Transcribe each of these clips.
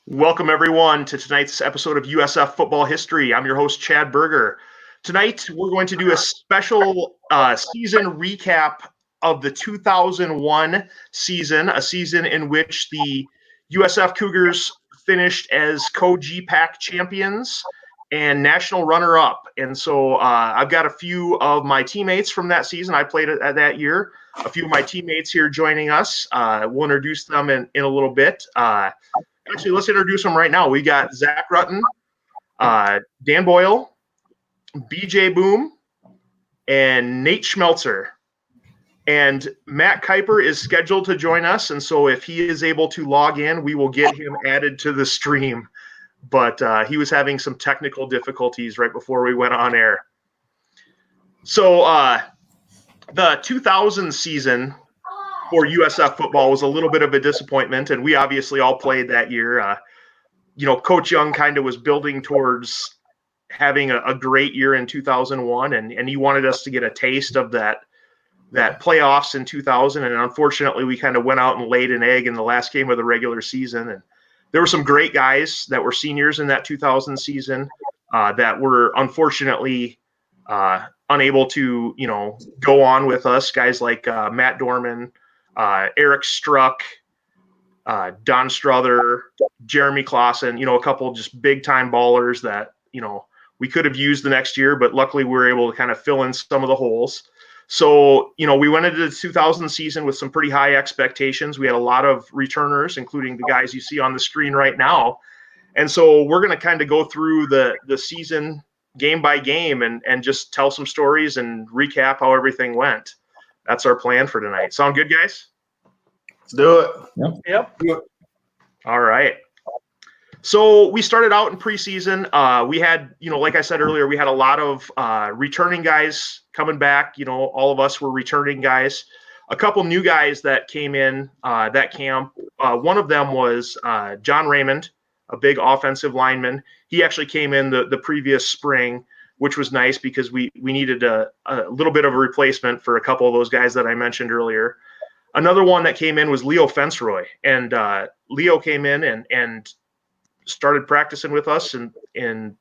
Welcome, everyone, to tonight's episode of USF Football History. I'm your host, Chad Birger. Tonight, we're going to do a special season recap of the 2001 season, a season in which the USF Cougars finished as co-GPAC champions and national runner-up. And so I've got a few of my teammates from that season. I played at that year. A few of my teammates here joining us. We'll introduce them in a little bit. Actually, let's introduce them right now. We got Zach Rutten, Dan Boyle, BJay Boom, and Nate Schmeltzer. And Matt Kuiper is scheduled to join us, and so if he is able to log in, we will get him added to the stream. But he was having some technical difficulties right before we went on air. So the 2000 season for USF football was a little bit of a disappointment, and we obviously all played that year. Coach Young kind of was building towards having a great year in 2001, and he wanted us to get a taste of that playoffs in 2000, and unfortunately we kind of went out and laid an egg in the last game of the regular season. And there were some great guys that were seniors in that 2000 season that were unfortunately unable to, go on with us. Guys like Matt Dorman, Eric Struck, Don Strother, Jeremy Clausen, a couple just big time ballers that, we could have used the next year, but luckily we were able to kind of fill in some of the holes. So, we went into the 2000 season with some pretty high expectations. We had a lot of returners, including the guys you see on the screen right now. And so we're going to kind of go through the season game by game and just tell some stories and recap how everything went. That's our plan for tonight. Sound good, guys? Let's do it. Yep. All right. So we started out in preseason. We had, like I said earlier, we had a lot of returning guys coming back. All of us were returning guys. A couple new guys that came in that camp. One of them was John Raymond, a big offensive lineman. He actually came in the previous spring, which was nice because we needed a little bit of a replacement for a couple of those guys that I mentioned earlier. Another one that came in was Leo Fenceroy, and Leo came in and started practicing with us in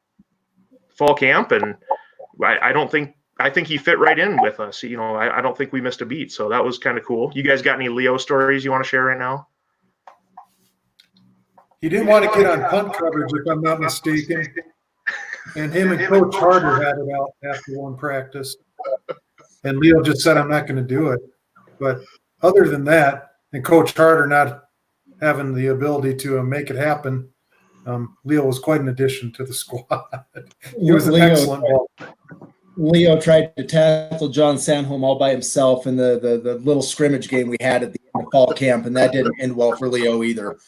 fall camp, and I think he fit right in with us. I don't think we missed a beat, so that was kind of cool. You guys got any Leo stories you want to share right now? He didn't want to get on punt coverage, if I'm not mistaken. And him and Coach Harder had it out after one practice. And Leo just said, I'm not going to do it. But other than that, and Coach Harder not having the ability to make it happen, Leo was quite an addition to the squad. He was an excellent ball. Leo tried to tackle John Sanholm all by himself in the little scrimmage game we had at the end of fall camp, and that didn't end well for Leo either.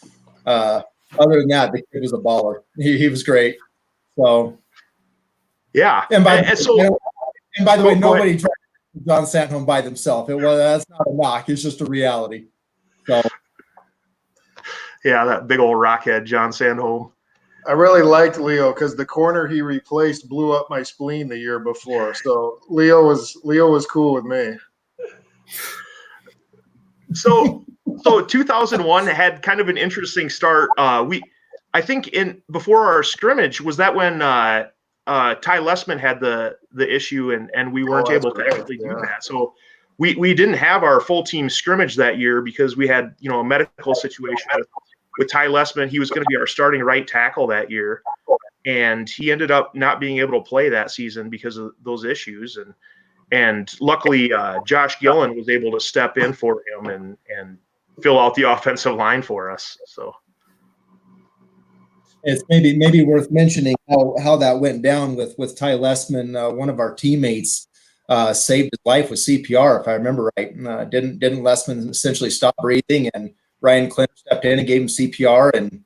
Other than that, the kid was a baller. He was great. So, yeah. And by the way, nobody tried John Sanholm by themselves. That's not a knock. It's just a reality. So, yeah, that big old rockhead, John Sanholm. I really liked Leo because the corner he replaced blew up my spleen the year before. So Leo was cool with me. So 2001 had kind of an interesting start. I think before our scrimmage, was that when Ty Lessman had the issue and we weren't able to actually do that. So we didn't have our full team scrimmage that year because we had a medical situation with Ty Lessman. He was going to be our starting right tackle that year, and he ended up not being able to play that season because of those issues. And luckily, Josh Gillen was able to step in for him and fill out the offensive line for us. So it's maybe worth mentioning how that went down with Ty Lessman. One of our teammates saved his life with CPR, if I remember right. Didn't Lessman essentially stop breathing, and Ryan Clinton stepped in and gave him CPR and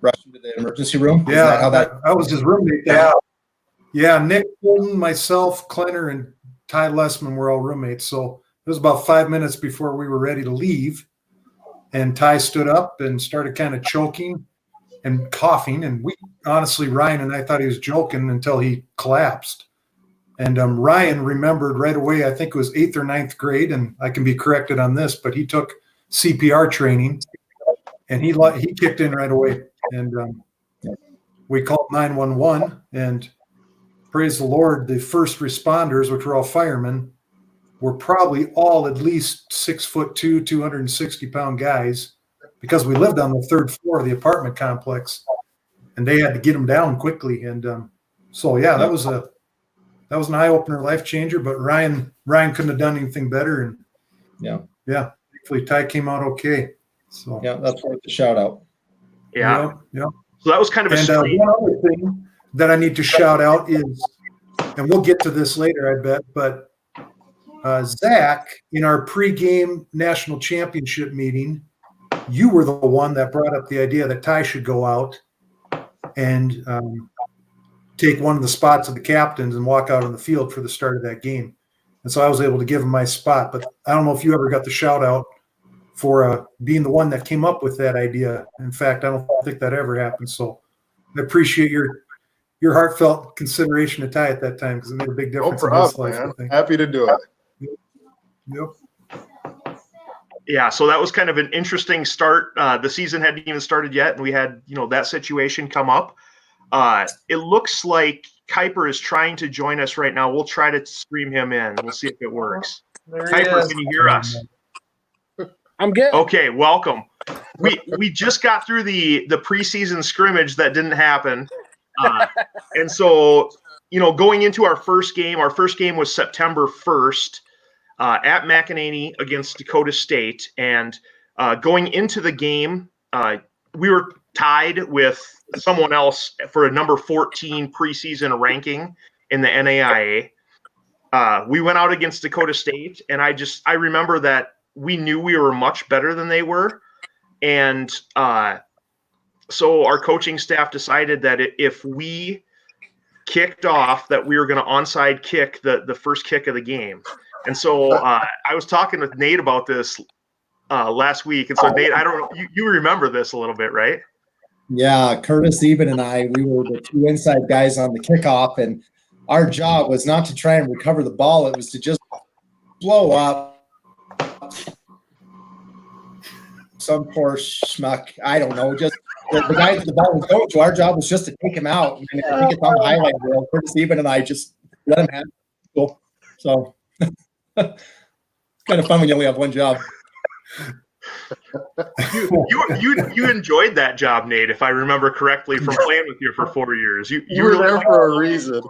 rushed him to the emergency room? Yeah, I was his roommate. Yeah, Nick Clinton, myself, Clinton, and Ty Lessman were all roommates. So it was about 5 minutes before we were ready to leave, and Ty stood up and started kind of choking and coughing. And we honestly, Ryan and I thought he was joking until he collapsed. And Ryan remembered right away, I think it was 8th or 9th grade, and I can be corrected on this, but he took CPR training. and he kicked in right away, and we called 911, and praise the Lord, the first responders, which were all firemen, were probably all at least 6'2", 260-pound guys, because we lived on the third floor of the apartment complex, and they had to get them down quickly. And so yeah, that was an eye opener, life changer. But Ryan couldn't have done anything better. And yeah, thankfully Ty came out okay. So yeah, that's worth a shout out. Yeah. Yeah. So that was kind of a And one other thing that I need to shout out is, and we'll get to this later, I bet, but Zach, in our pregame national championship meeting, you were the one that brought up the idea that Ty should go out and take one of the spots of the captains and walk out on the field for the start of that game. And so I was able to give him my spot. But I don't know if you ever got the shout out for being the one that came up with that idea. In fact, I don't think that ever happened. So I appreciate your heartfelt consideration of Ty at that time, because it made a big difference in his life. Man. Happy to do it. Yep. Yeah, so that was kind of an interesting start. The season hadn't even started yet, and we had, that situation come up. It looks like Kuiper is trying to join us right now. We'll try to stream him in. We'll see if it works. Kuiper, can you hear us? I'm good. Okay, welcome. We just got through the preseason scrimmage that didn't happen. And so, going into our first game was September 1st. At McEnany against Dakota State. And going into the game, we were tied with someone else for a number 14 preseason ranking in the NAIA. We went out against Dakota State, and I remember that we knew we were much better than they were. And so our coaching staff decided that if we kicked off, that we were going to onside kick the first kick of the game. And so I was talking with Nate about this last week. And so, Nate, I don't know, you remember this a little bit, right? Yeah, Curtis Eben and I, we were the two inside guys on the kickoff, and our job was not to try and recover the ball. It was to just blow up some poor schmuck. I don't know, just the guy that the ball was going to. Our job was just to take him out. And I think it's on the highlight reel. Curtis Eben and I just let him have it. So it's kind of fun when you only have one job. You enjoyed that job, Nate, if I remember correctly, from playing with you for 4 years. You were really there for a reason.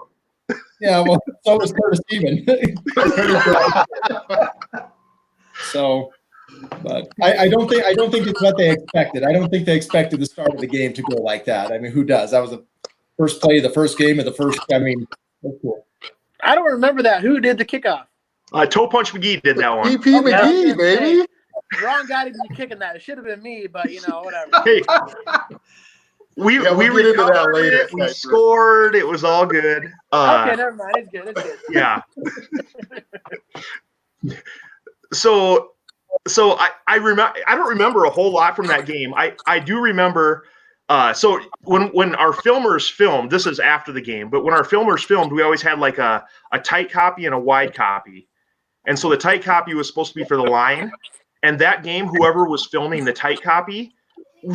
Yeah, well, so was Curtis Eben. So, but I don't think it's what they expected. I don't think they expected the start of the game to go like that. I mean, who does? That was the first play of the first game of the first. I mean, that's cool. I don't remember that. Who did the kickoff? Toe Punch McGee did that one. PP McGee, baby. Wrong guy to be kicking that. It should have been me, but whatever. Hey, we recovered later. We scored. It was all good. Okay, never mind. It's good. It's good. Yeah. So I remember. I don't remember a whole lot from that game. I do remember. So when our filmers filmed, this is after the game, but when our filmers filmed, we always had like a tight copy and a wide copy. And so the tight copy was supposed to be for the line. And that game, whoever was filming the tight copy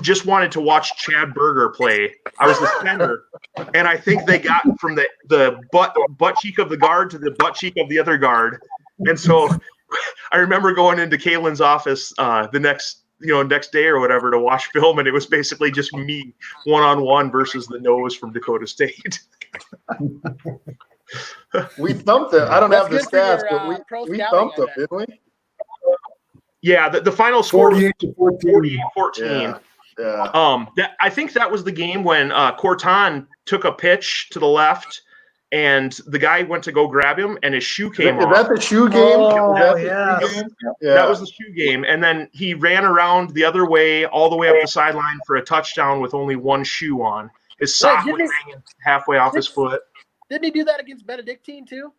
just wanted to watch Chad Birger play. I was the center. And I think they got from the butt cheek of the guard to the butt cheek of the other guard. And so I remember going into Kaylin's office the next day or whatever to watch film, and it was basically just me one-on-one versus the nose from Dakota State. We thumped it. I don't have the stats, but we thumped them, didn't we? Yeah, the final score was 48-14. Yeah. I think that was the game when Corton took a pitch to the left, and the guy went to go grab him, and his shoe came off. Is that the shoe game? Oh, yeah. That was the shoe game. And then he ran around the other way, all the way up the sideline for a touchdown with only one shoe on. His sock was hanging halfway off his foot. Didn't he do that against Benedictine too?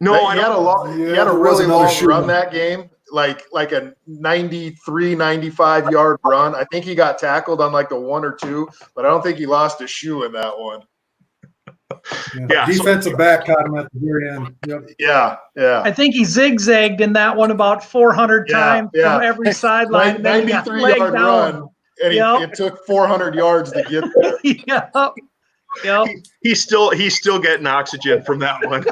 No, he had a really long run that game, like a 93, 95-yard run. I think he got tackled on like the 1 or 2, but I don't think he lost a shoe in that one. Yeah, Defensive back caught him at the very end. Yep. Yeah, yeah. I think he zigzagged in that one about 400 Yeah, times yeah. from every sideline. And then he got 93-yard run, and Yep. it took 400 yards to get there. Yep. he's still getting oxygen from that one.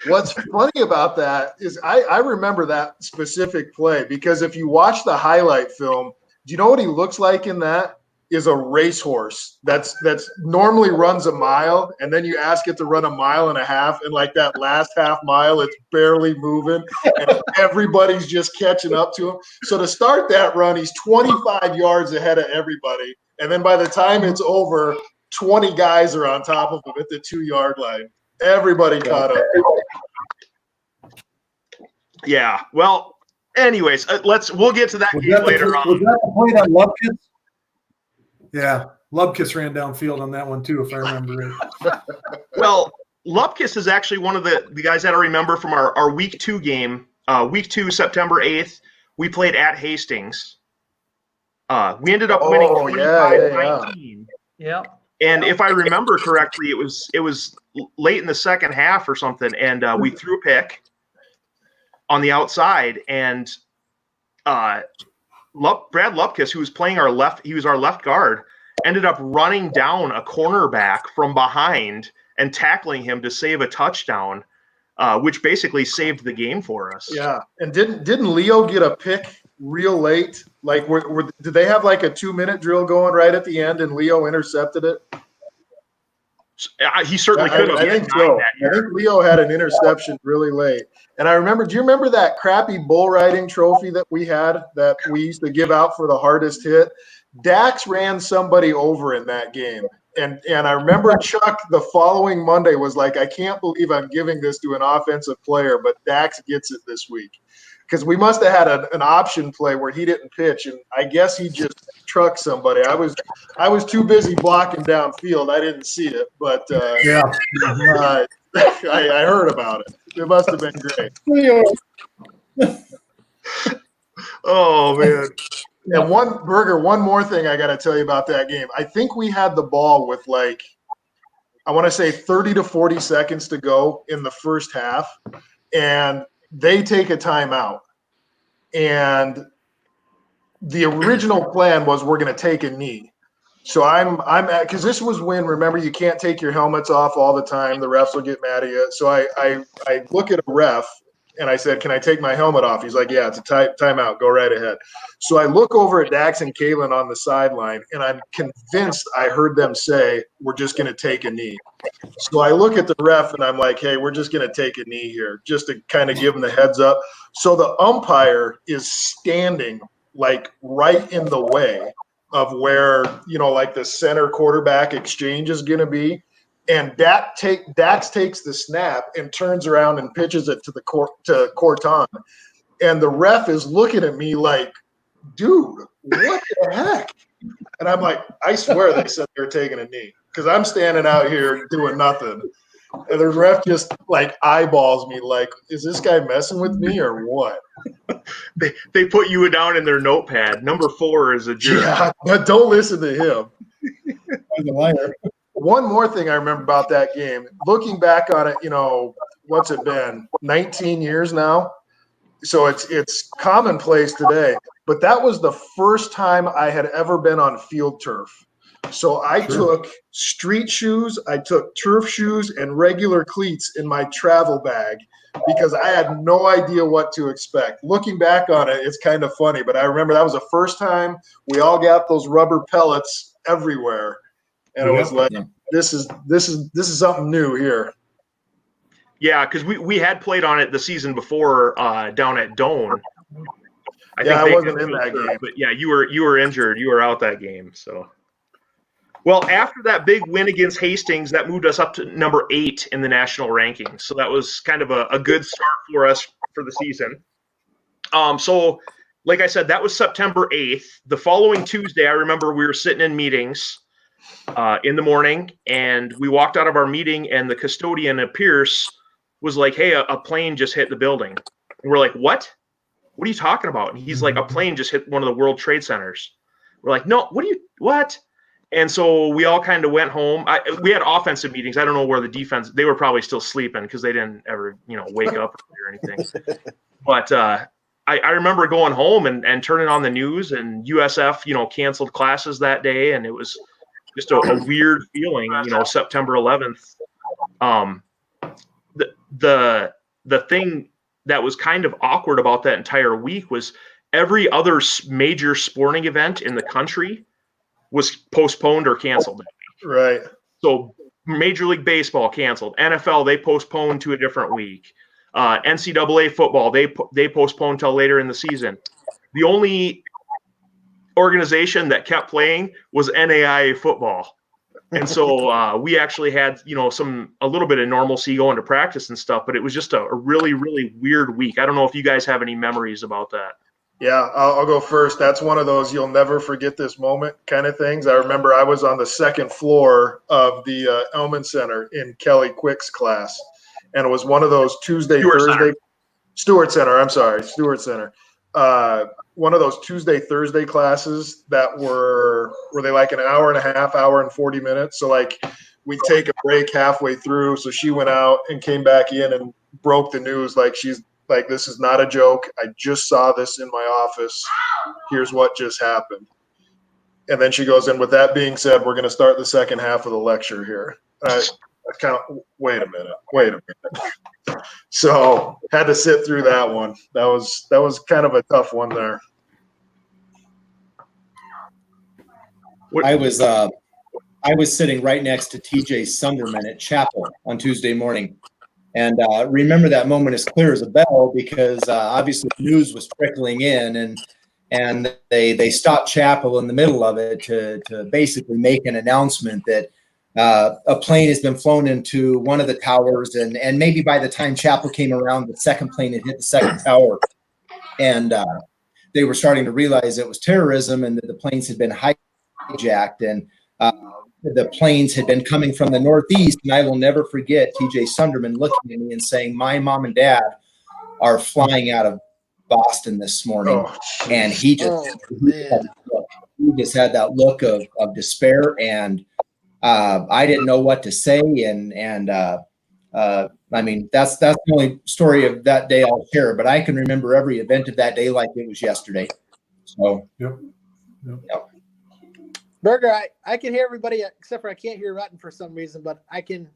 What's funny about that is I remember that specific play because if you watch the highlight film, do you know what he looks like in that? Is a racehorse that's normally runs a mile, and then you ask it to run 1.5 miles, and like that last half mile, it's barely moving, and everybody's just catching up to him. So to start that run, he's 25 yards ahead of everybody, and then by the time it's over, 20 guys are on top of him at the 2-yard line. Everybody caught up. Yeah. Well, anyways, we'll get to that game later on. Was that the point on Lubkis? Yeah, Lubkis ran downfield on that one too, if I remember right. Well, Lubkis is actually one of the guys that I remember from our week 2 game. Week 2, September 8th, we played at Hastings. We ended up winning 25-19. Yeah. And if I remember correctly, it was late in the second half or something, and we threw a pick on the outside, and Brad Lubkis, who was playing our left guard, ended up running down a cornerback from behind and tackling him to save a touchdown, which basically saved the game for us. Yeah, and didn't Leo get a pick real late? Like, did they have like a 2-minute drill going right at the end, and Leo intercepted it? He certainly could have. I think so. I think Leo had an interception really late. And I remember, do you remember that crappy bull riding trophy that we had that we used to give out for the hardest hit? Dax ran somebody over in that game. And I remember Chuck the following Monday was like, I can't believe I'm giving this to an offensive player, but Dax gets it this week. Because we must have had an option play where he didn't pitch, and I guess he just trucked somebody. I was too busy blocking downfield. I didn't see it, but I heard about it. It must have been great. Oh, man. And one more thing I got to tell you about that game. I think we had the ball with I want to say 30 to 40 seconds to go in the first half, and they take a timeout. And the original plan was we're going to take a knee. So I'm because this was when, remember, you can't take your helmets off all the time. The refs will get mad at you. So I look at a ref and I said, can I take my helmet off? He's like, yeah, it's a timeout. Go right ahead. So I look over at Dax and Kalen on the sideline, and I'm convinced I heard them say, we're just going to take a knee. So I look at the ref and I'm like, hey, we're just going to take a knee here, just to kind of give them the heads up. So the umpire is standing like right in the way of where, like the center quarterback exchange is going to be. And Dax takes the snap and turns around and pitches it to Corton. And the ref is looking at me like, dude, what the heck? And I'm like, I swear they said they were taking a knee, because I'm standing out here doing nothing. And the ref just eyeballs me like, is this guy messing with me or what? They put you down in their notepad. Number 4 is a jerk. Yeah, but don't listen to him. I'm a liar. One more thing I remember about that game, looking back on it, what's it been? 19 years now. So it's commonplace today. But that was the first time I had ever been on field turf. So I took street shoes, I took turf shoes, and regular cleats in my travel bag because I had no idea what to expect. Looking back on it, it's kind of funny, but I remember that was the first time we all got those rubber pellets everywhere. And it was like, this is something new here. Yeah, because we had played on it the season before down at Doan. I wasn't in that game. But yeah, you were injured. You were out that game. So, well, after that big win against Hastings, that moved us up to number 8 in the national rankings. So that was kind of a good start for us for the season. So, like I said, that was September 8th. The following Tuesday, I remember we were sitting in meetings in the morning, and we walked out of our meeting, and the custodian at Pierce was like, hey, a plane just hit the building. And we're like, what? What are you talking about? And he's like, a plane just hit one of the World Trade Centers. We're like, no, what? And so we all kind of went home. We had offensive meetings. I don't know where the defense, they were probably still sleeping because they didn't ever, wake up or anything. But I remember going home and turning on the news, and USF, canceled classes that day. And it was just a weird feeling, September 11th. The thing that was kind of awkward about that entire week was every other major sporting event in the country was postponed or canceled. Right. So Major League Baseball canceled. NFL, they postponed to a different week. NCAA football, they postponed till later in the season. The only organization that kept playing was NAIA football. And so we actually had, a little bit of normalcy going to practice and stuff, but it was just a really, really weird week. I don't know if you guys have any memories about that. Yeah, I'll go first. That's one of those you'll never forget this moment kind of things. I remember I was on the second floor of the Elman Center in Kelly Quick's class, and it was one of those Stewart Center. One of those Tuesday, Thursday classes that were they like an hour and a half, hour and 40 minutes. So like we'd take a break halfway through. So she went out and came back in and broke the news like, this is not a joke. I just saw this in my office. Here's what just happened. And then she goes, and with that being said, we're going to start the second half of the lecture here. Wait a minute. So had to sit through that one. That was kind of a tough one there. I was sitting right next to TJ Sunderman at Chapel on Tuesday morning. And remember that moment as clear as a bell because obviously the news was trickling in, and they stopped Chapel in the middle of it to basically make an announcement that a plane has been flown into one of the towers, and maybe by the time Chapel came around, the second plane had hit the second tower, and they were starting to realize it was terrorism and that the planes had been hijacked, and the planes had been coming from the Northeast. And I will never forget TJ Sunderman looking at me and saying, my mom and dad are flying out of Boston this morning. And he just had that look of despair, and I didn't know what to say. And I mean, that's the only story of that day I'll share, but I can remember every event of that day like it was yesterday. So, Yep. Birger, I can hear everybody except for I can't hear Rutten for some reason, but I can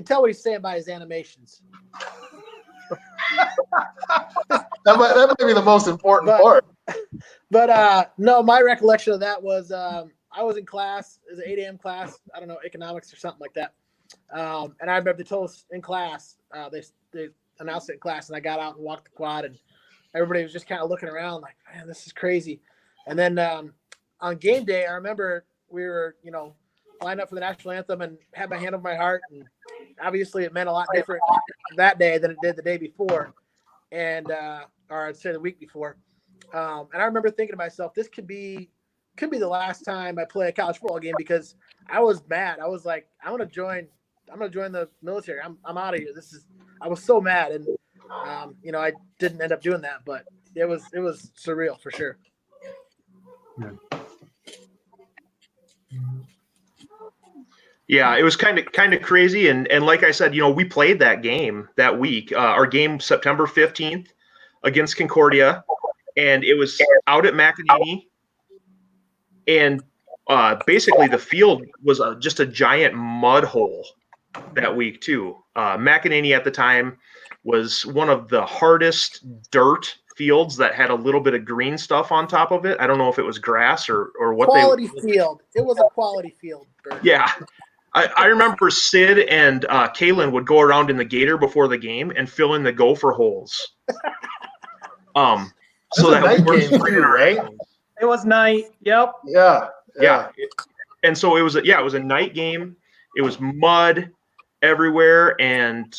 tell what he's saying by his animations. That might be the most important part. But no, my recollection of that was I was in class. It was an 8 a.m. class. I don't know, economics or something like that. And I remember they told us in class, they announced it in class, and I got out and walked the quad, and everybody was just kind of looking around like, man, this is crazy. And then on game day, I remember we were, lined up for the national anthem and had my hand over my heart. And obviously it meant a lot different that day than it did the day before. And, or I'd say the week before. And I remember thinking to myself, this could be the last time I play a college football game, because I was mad. I was like, I'm going to join the military. I'm out of here. I was so mad. And, I didn't end up doing that, but it was surreal for sure. Yeah, it was kind of crazy, and like I said, we played that game that week. Our game September 15th against Concordia, and it was out at McEnany, and basically the field was just a giant mud hole that week too. McEnany at the time was one of the hardest dirt fields that had a little bit of green stuff on top of it. I don't know if it was grass or what. Quality field. It was a quality field. Bert. Yeah. I remember Sid and Kalen would go around in the gator before the game and fill in the gopher holes. So that we weren't too, right? It was night. Yep. Yeah. And so it was a night game. It was mud everywhere, and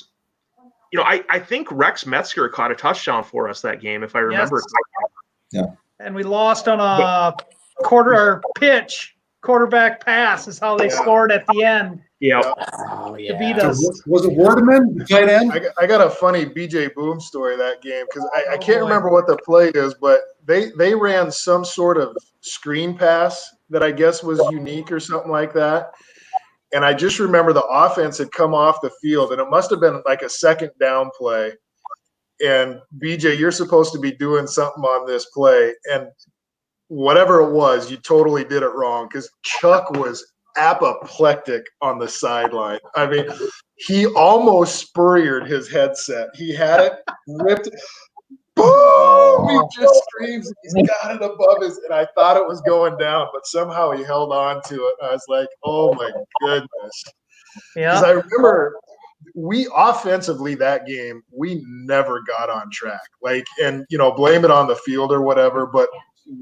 I think Rex Metzger caught a touchdown for us that game, if I remember correctly. Yeah. And we lost on a quarterback pass is how they scored at the end. Yeah. Oh To yeah. beat So us. was it Waterman, the tight end? I got a funny BJay Boom story that game because I Oh, can't boy. remember what the play is, but they ran some sort of screen pass that I guess was unique or something like that. And I just remember the offense had come off the field, and it must have been like a second down play. And BJ, you're supposed to be doing something on this play, and whatever it was, you totally did it wrong because Chuck was apoplectic on the sideline. I mean, he almost spurred his headset. He had it ripped. Boom! He just screams. He's got it above his, and I thought it was going down, but somehow he held on to it. I was like, "Oh my goodness!" Because I Yeah. remember we offensively that game we never got on track. Like, and blame it on the field or whatever, but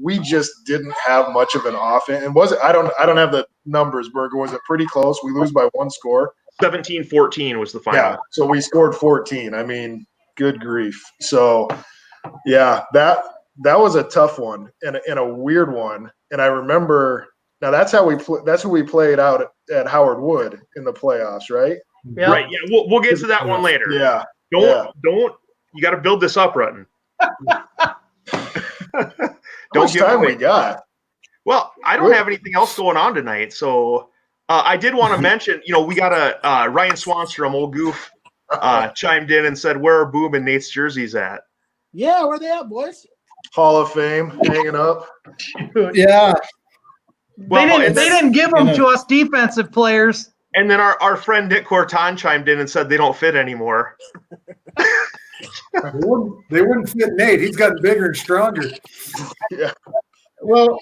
we just didn't have much of an offense. And was it? I don't have the numbers, Berger. Was it pretty close? We lose by one score. 17-14 was the final. Yeah. So we scored 14. I mean, good grief. So yeah, that was a tough one and a weird one. And I remember now that's who we played out at Howard Wood in the playoffs, right? Yeah. Right. Yeah. We'll get to that one later. Yeah. Don't. You got to build this up, Rutten. How much time we got? Well, I don't have anything else going on tonight, so I did want to mention. We got a Ryan Swanstrom, old goof, chimed in and said, "Where are Boom and Nate's jerseys at?" Yeah, where they at, boys? Hall of Fame hanging up. Yeah. Well, They didn't give them to us defensive players. And then our friend Nick Corton chimed in and said they don't fit anymore. They wouldn't fit Nate. He's gotten bigger and stronger. Yeah. Well,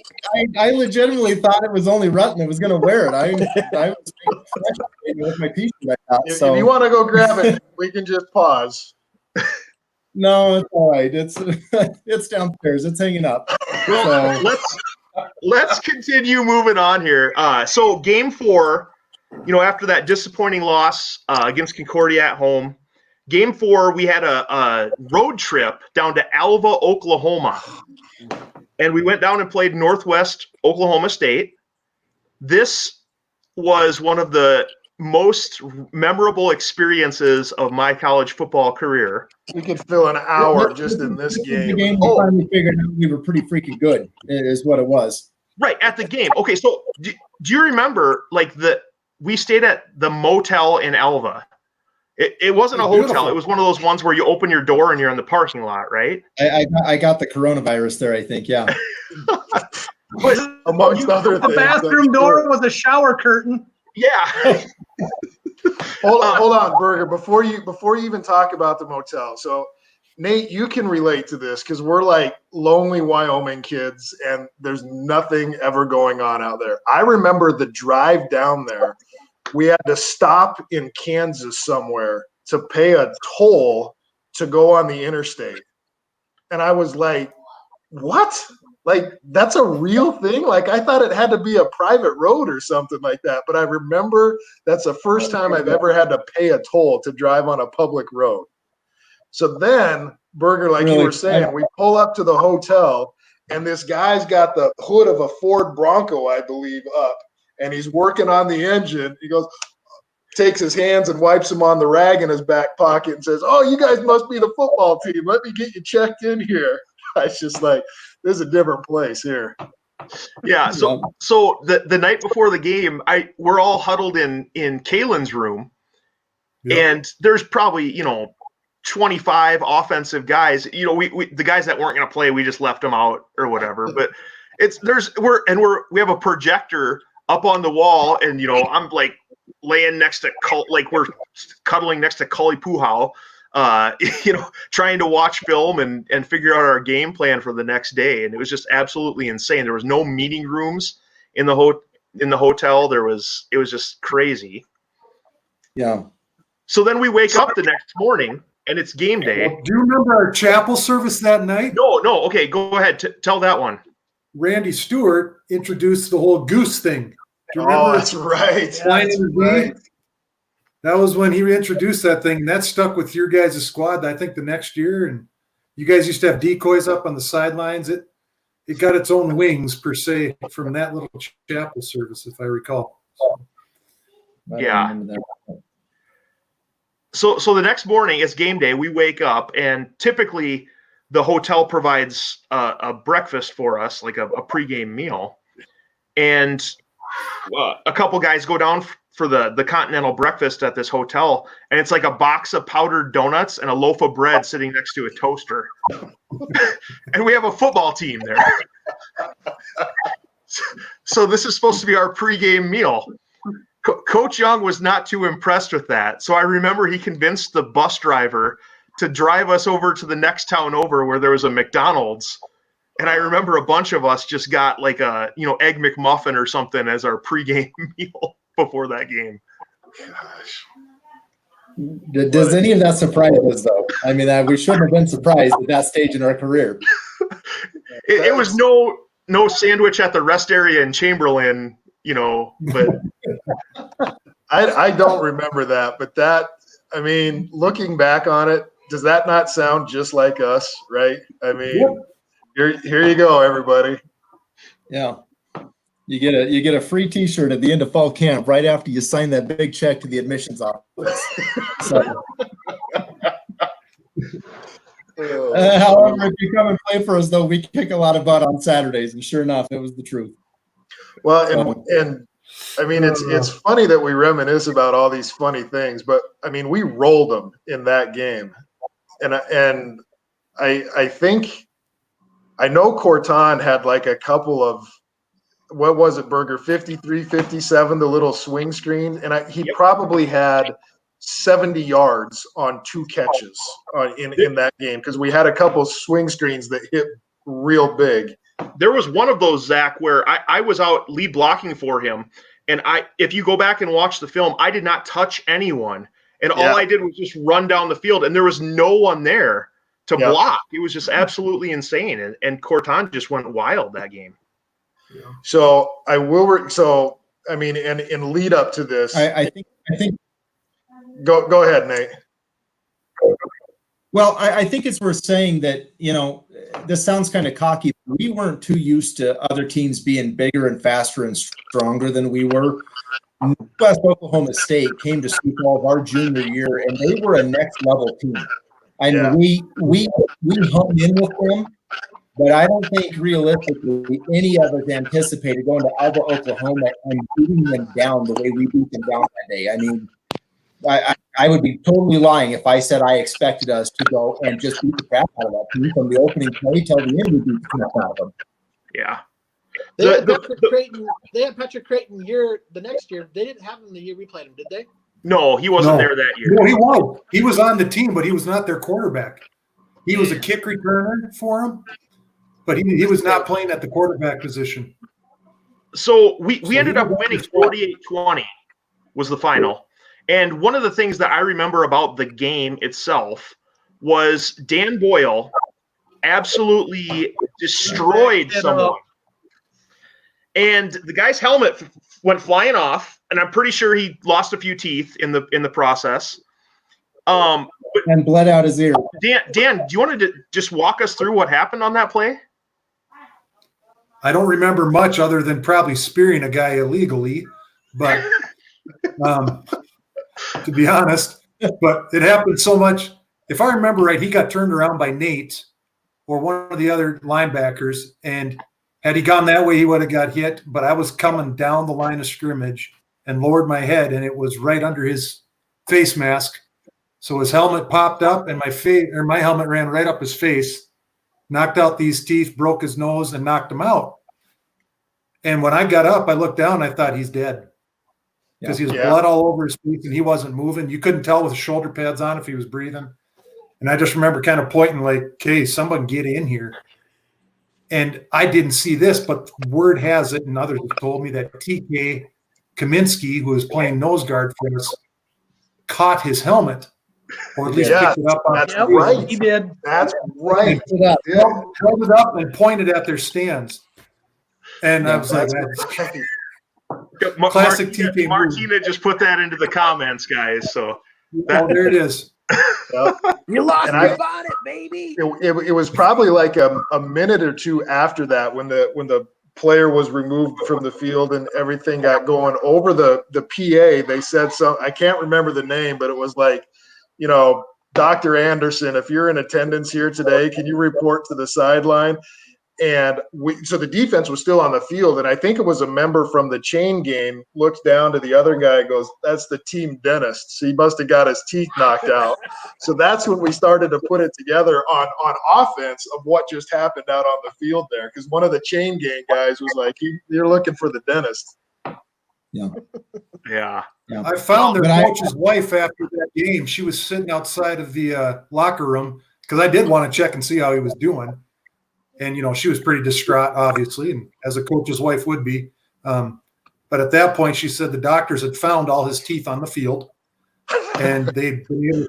I legitimately thought it was only Rutten that was going to wear it. I was with my T-shirt. I thought, If so you want to go grab it, we can just pause. no, it's all right. It's downstairs. It's hanging up. Well, So let's continue moving on here. So game 4, after that disappointing loss against Concordia at home, game 4 we had a road trip down to Alva, Oklahoma, and we went down and played Northwest Oklahoma State. This was one of the most memorable experiences of my college football career. We could fill an hour just in this the game. game we finally figured out we were pretty freaking good is what it was. Right, at the game. Okay, so do you remember we stayed at the motel in Alva? It wasn't a hotel. Beautiful. It was one of those ones where you open your door and you're in the parking lot, right? I got the coronavirus there, I think. Yeah. But Amongst other The things. bathroom door was a shower curtain. yeah. Hold on, Berger. Before you even talk about the motel, so Nate, you can relate to this because we're like lonely Wyoming kids, and there's nothing ever going on out there. I remember the drive down there. We had to stop in Kansas somewhere to pay a toll to go on the interstate, and I was like, "What? Like that's a real thing? Like I thought it had to be a private road or something like that." But I remember that's the first time I've ever had to pay a toll to drive on a public road. So then, Berger, like you were saying, we pull up to the hotel, and this guy's got the hood of a Ford Bronco, I believe, up, and he's working on the engine. He goes, takes his hands and wipes them on the rag in his back pocket and says, "Oh, you guys must be the football team. Let me get you checked in here." I was just like, this is a different place here. Yeah. So the night before the game, we're all huddled in Kalen's room, and there's probably 25 offensive guys. We the guys that weren't going to play, we just left them out or whatever. But we have a projector up on the wall, and I'm like laying next to we're cuddling next to Cully Puhau, trying to watch film and figure out our game plan for the next day. And it was just absolutely insane. There was no meeting rooms in the hotel. It was just crazy. Yeah. So then we wake up the next morning and it's game day. Do you remember our chapel service that night? No. Okay, go ahead. Tell that one. Randy Stewart introduced the whole goose thing. Do you remember? Oh, that's right. That's right. That was when he introduced that thing, and that stuck with your guys' squad, I think, the next year. And you guys used to have decoys up on the sidelines. It got its own wings, per se, from that little chapel service, if I recall. Yeah. remember that. So the next morning, it's game day. We wake up, and typically the hotel provides a breakfast for us, like a pregame meal. And a couple guys go down for the continental breakfast at this hotel, and it's like a box of powdered donuts and a loaf of bread sitting next to a toaster. And we have a football team there. So this is supposed to be our pregame meal. Coach Young was not too impressed with that. So I remember he convinced the bus driver to drive us over to the next town over where there was a McDonald's. And I remember a bunch of us just got like a, Egg McMuffin or something as our pregame meal before that game. Gosh. Does any of that surprise us, though? I mean, we shouldn't have been surprised at that stage in our career. It was no sandwich at the rest area in Chamberlain, but I don't remember that, but looking back on it, does that not sound just like us, right? I mean, here you go, everybody. Yeah. You get a free T-shirt at the end of fall camp right after you sign that big check to the admissions office. So, however, if you come and play for us, though, we kick a lot of butt on Saturdays, and sure enough, it was the truth. Well, and I mean, it's funny that we reminisce about all these funny things, but I mean, we rolled them in that game, and I think I know Corton had like a couple of, what was it, Berger, 53, 57, the little swing screen, and he probably had 70 yards on 2 catches in that game, because we had a couple swing screens that hit real big. There was one of those, Zach, where I was out lead blocking for him, and if you go back and watch the film, I did not touch anyone, and all I did was just run down the field, and there was no one there to block. It was just absolutely insane, and Corton just went wild that game. So in lead up to this, I think. Go ahead, Nate. Well, I think it's worth saying that, this sounds kind of cocky. But we weren't too used to other teams being bigger and faster and stronger than we were. West Oklahoma State came to Sioux Falls our junior year, and they were a next level team. I mean, we hung in with them, but I don't think realistically any of us anticipated going to Alva, Oklahoma, and beating them down the way we beat them down that day. I mean, I would be totally lying if I said I expected us to go and just beat the crap out of that team from the opening play till the end. We beat the crap out of them. Yeah. They had Patrick Creighton the next year. They didn't have him the year we played him, did they? No, he wasn't there that year. No, he was. He was on the team, but he was not their quarterback. He was a kick returner for him, but he was not playing at the quarterback position. So we ended up winning 48-20 was the final. And one of the things that I remember about the game itself was Dan Boyle absolutely destroyed someone. And the guy's helmet went flying off, and I'm pretty sure he lost a few teeth in the process. And bled out his ear. Dan, do you want to just walk us through what happened on that play? I don't remember much other than probably spearing a guy illegally, but to be honest, but it happened so much. If I remember right, he got turned around by Nate or one of the other linebackers, and had he gone that way, he would have got hit. But I was coming down the line of scrimmage and lowered my head, and it was right under his face mask. So his helmet popped up, and my helmet ran right up his face, knocked out these teeth, broke his nose, and knocked him out. And when I got up, I looked down, and I thought he's dead. Because he was blood all over his face and he wasn't moving. You couldn't tell with the shoulder pads on if he was breathing. And I just remember kind of pointing like, okay, someone get in here. And I didn't see this, but word has it, and others have told me, that TK Kaminsky, who was playing nose guard for us, caught his helmet, or at least picked it up. That's right. He did. That's right. Held it up and pointed at their stands. And I was like, classic TK. Martina just put that into the comments, guys. So there it is. You lost your bonnet, baby. It was probably like a minute or two after that when the player was removed from the field and everything got going over the PA. They said I can't remember the name, but it was like, Dr. Anderson, if you're in attendance here today, can you report to the sideline? And so the defense was still on the field, and I think it was a member from the chain game looked down to the other guy and goes, "That's the team dentist. So he must have got his teeth knocked out." So that's when we started to put it together on offense of what just happened out on the field there, because one of the chain game guys was like, "You're looking for the dentist." Yeah. I found their coach's wife after that game. She was sitting outside of the locker room because I did want to check and see how he was doing. And, she was pretty distraught, obviously, and as a coach's wife would be. But at that point, she said the doctors had found all his teeth on the field, and they'd been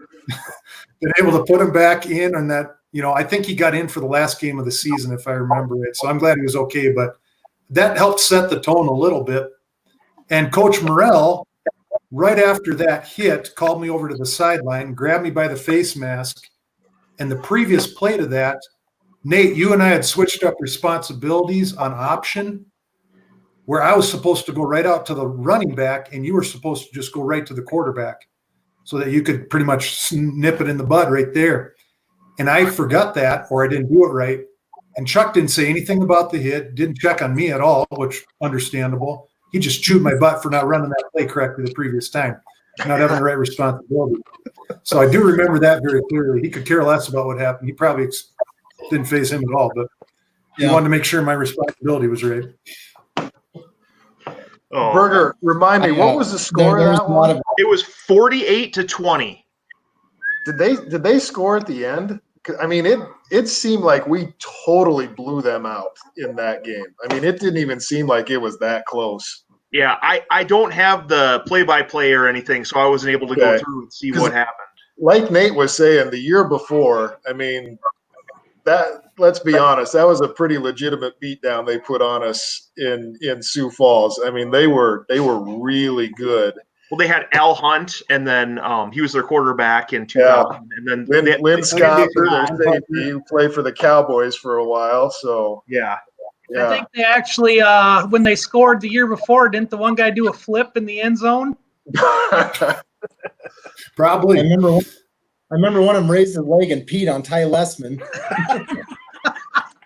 able to put him back in. And that, I think he got in for the last game of the season, if I remember it. So I'm glad he was okay. But that helped set the tone a little bit. And Coach Morrell, right after that hit, called me over to the sideline, grabbed me by the face mask. And the previous play to that, Nate, you and I had switched up responsibilities on option, where I was supposed to go right out to the running back and you were supposed to just go right to the quarterback so that you could pretty much nip it in the bud right there. And I forgot that, or I didn't do it right. And Chuck didn't say anything about the hit, didn't check on me at all, which understandable. He just chewed my butt for not running that play correctly the previous time, not having the right responsibility. So I do remember that very clearly. He could care less about what happened. He probably didn't face him at all, but he wanted to make sure my responsibility was right. Oh. Birger, remind me, what was the score of that one? It was 48-20. Did they score at the end? I mean, it seemed like we totally blew them out in that game. I mean, it didn't even seem like it was that close. Yeah, I don't have the play-by-play or anything, so I wasn't able to go through and see what happened. Like Nate was saying, the year before, I mean, let's be honest, that was a pretty legitimate beatdown they put on us in Sioux Falls. I mean, they were really good. Well, they had Al Hunt, and then he was their quarterback in 2000. And then Lynn Scott, their safety, who played for the Cowboys for a while. So yeah. I think they actually, when they scored the year before, didn't the one guy do a flip in the end zone? Probably. I remember one of them raised his leg and peed on Ty Lessman.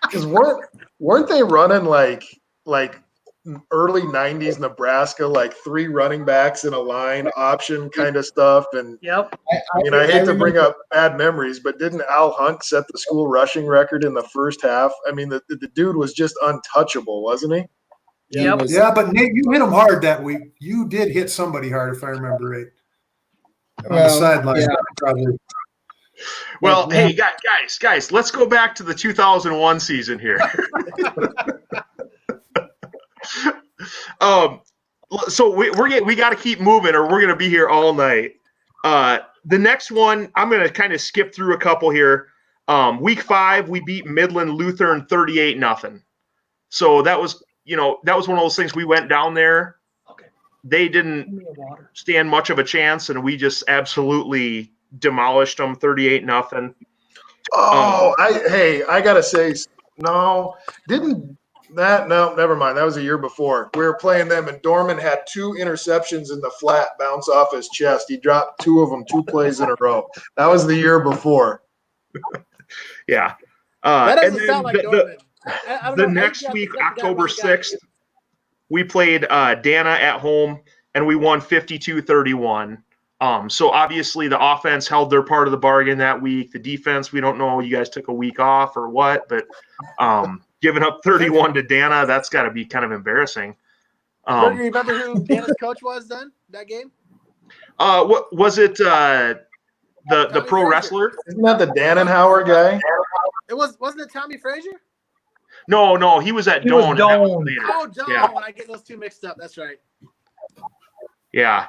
Because weren't they running like early 90s Nebraska, like 3 running backs in a line option kind of stuff? And Yep. I hate to bring up bad memories, but didn't Al Hunt set the school rushing record in the first half? I mean, the dude was just untouchable, wasn't he? Yep. Yeah, but Nate, you hit him hard that week. You did hit somebody hard, if I remember right. On the sideline, probably. Well, hey, guys, let's go back to the 2001 season here. So we got to keep moving, or we're going to be here all night. The next one, I'm going to kind of skip through a couple here. Week 5, we beat Midland Lutheran 38-0. So that was one of those things. We went down there. They didn't stand much of a chance, and we just absolutely demolished them 38-0. Oh, I gotta say, no, never mind. That was a year before. We were playing them, and Dorman had 2 interceptions in the flat bounce off his chest. He dropped 2 of them 2 plays in a row. That was the year before. Yeah. That doesn't sound like Dorman. The next week, October 6th, we played Dana at home, and we won 52-31. So obviously the offense held their part of the bargain that week. The defense, we don't know, you guys took a week off or what, but giving up 31 to Dana, that's got to be kind of embarrassing. Do you remember who Dana's coach was then, that game? What was it? The pro Frazier. wrestler? Isn't that the Dannenhauer guy? Wasn't it Tommy Frazier? No, he was at Doan. Doan. Oh, Doan. Yeah. I get those 2 mixed up. That's right. Yeah.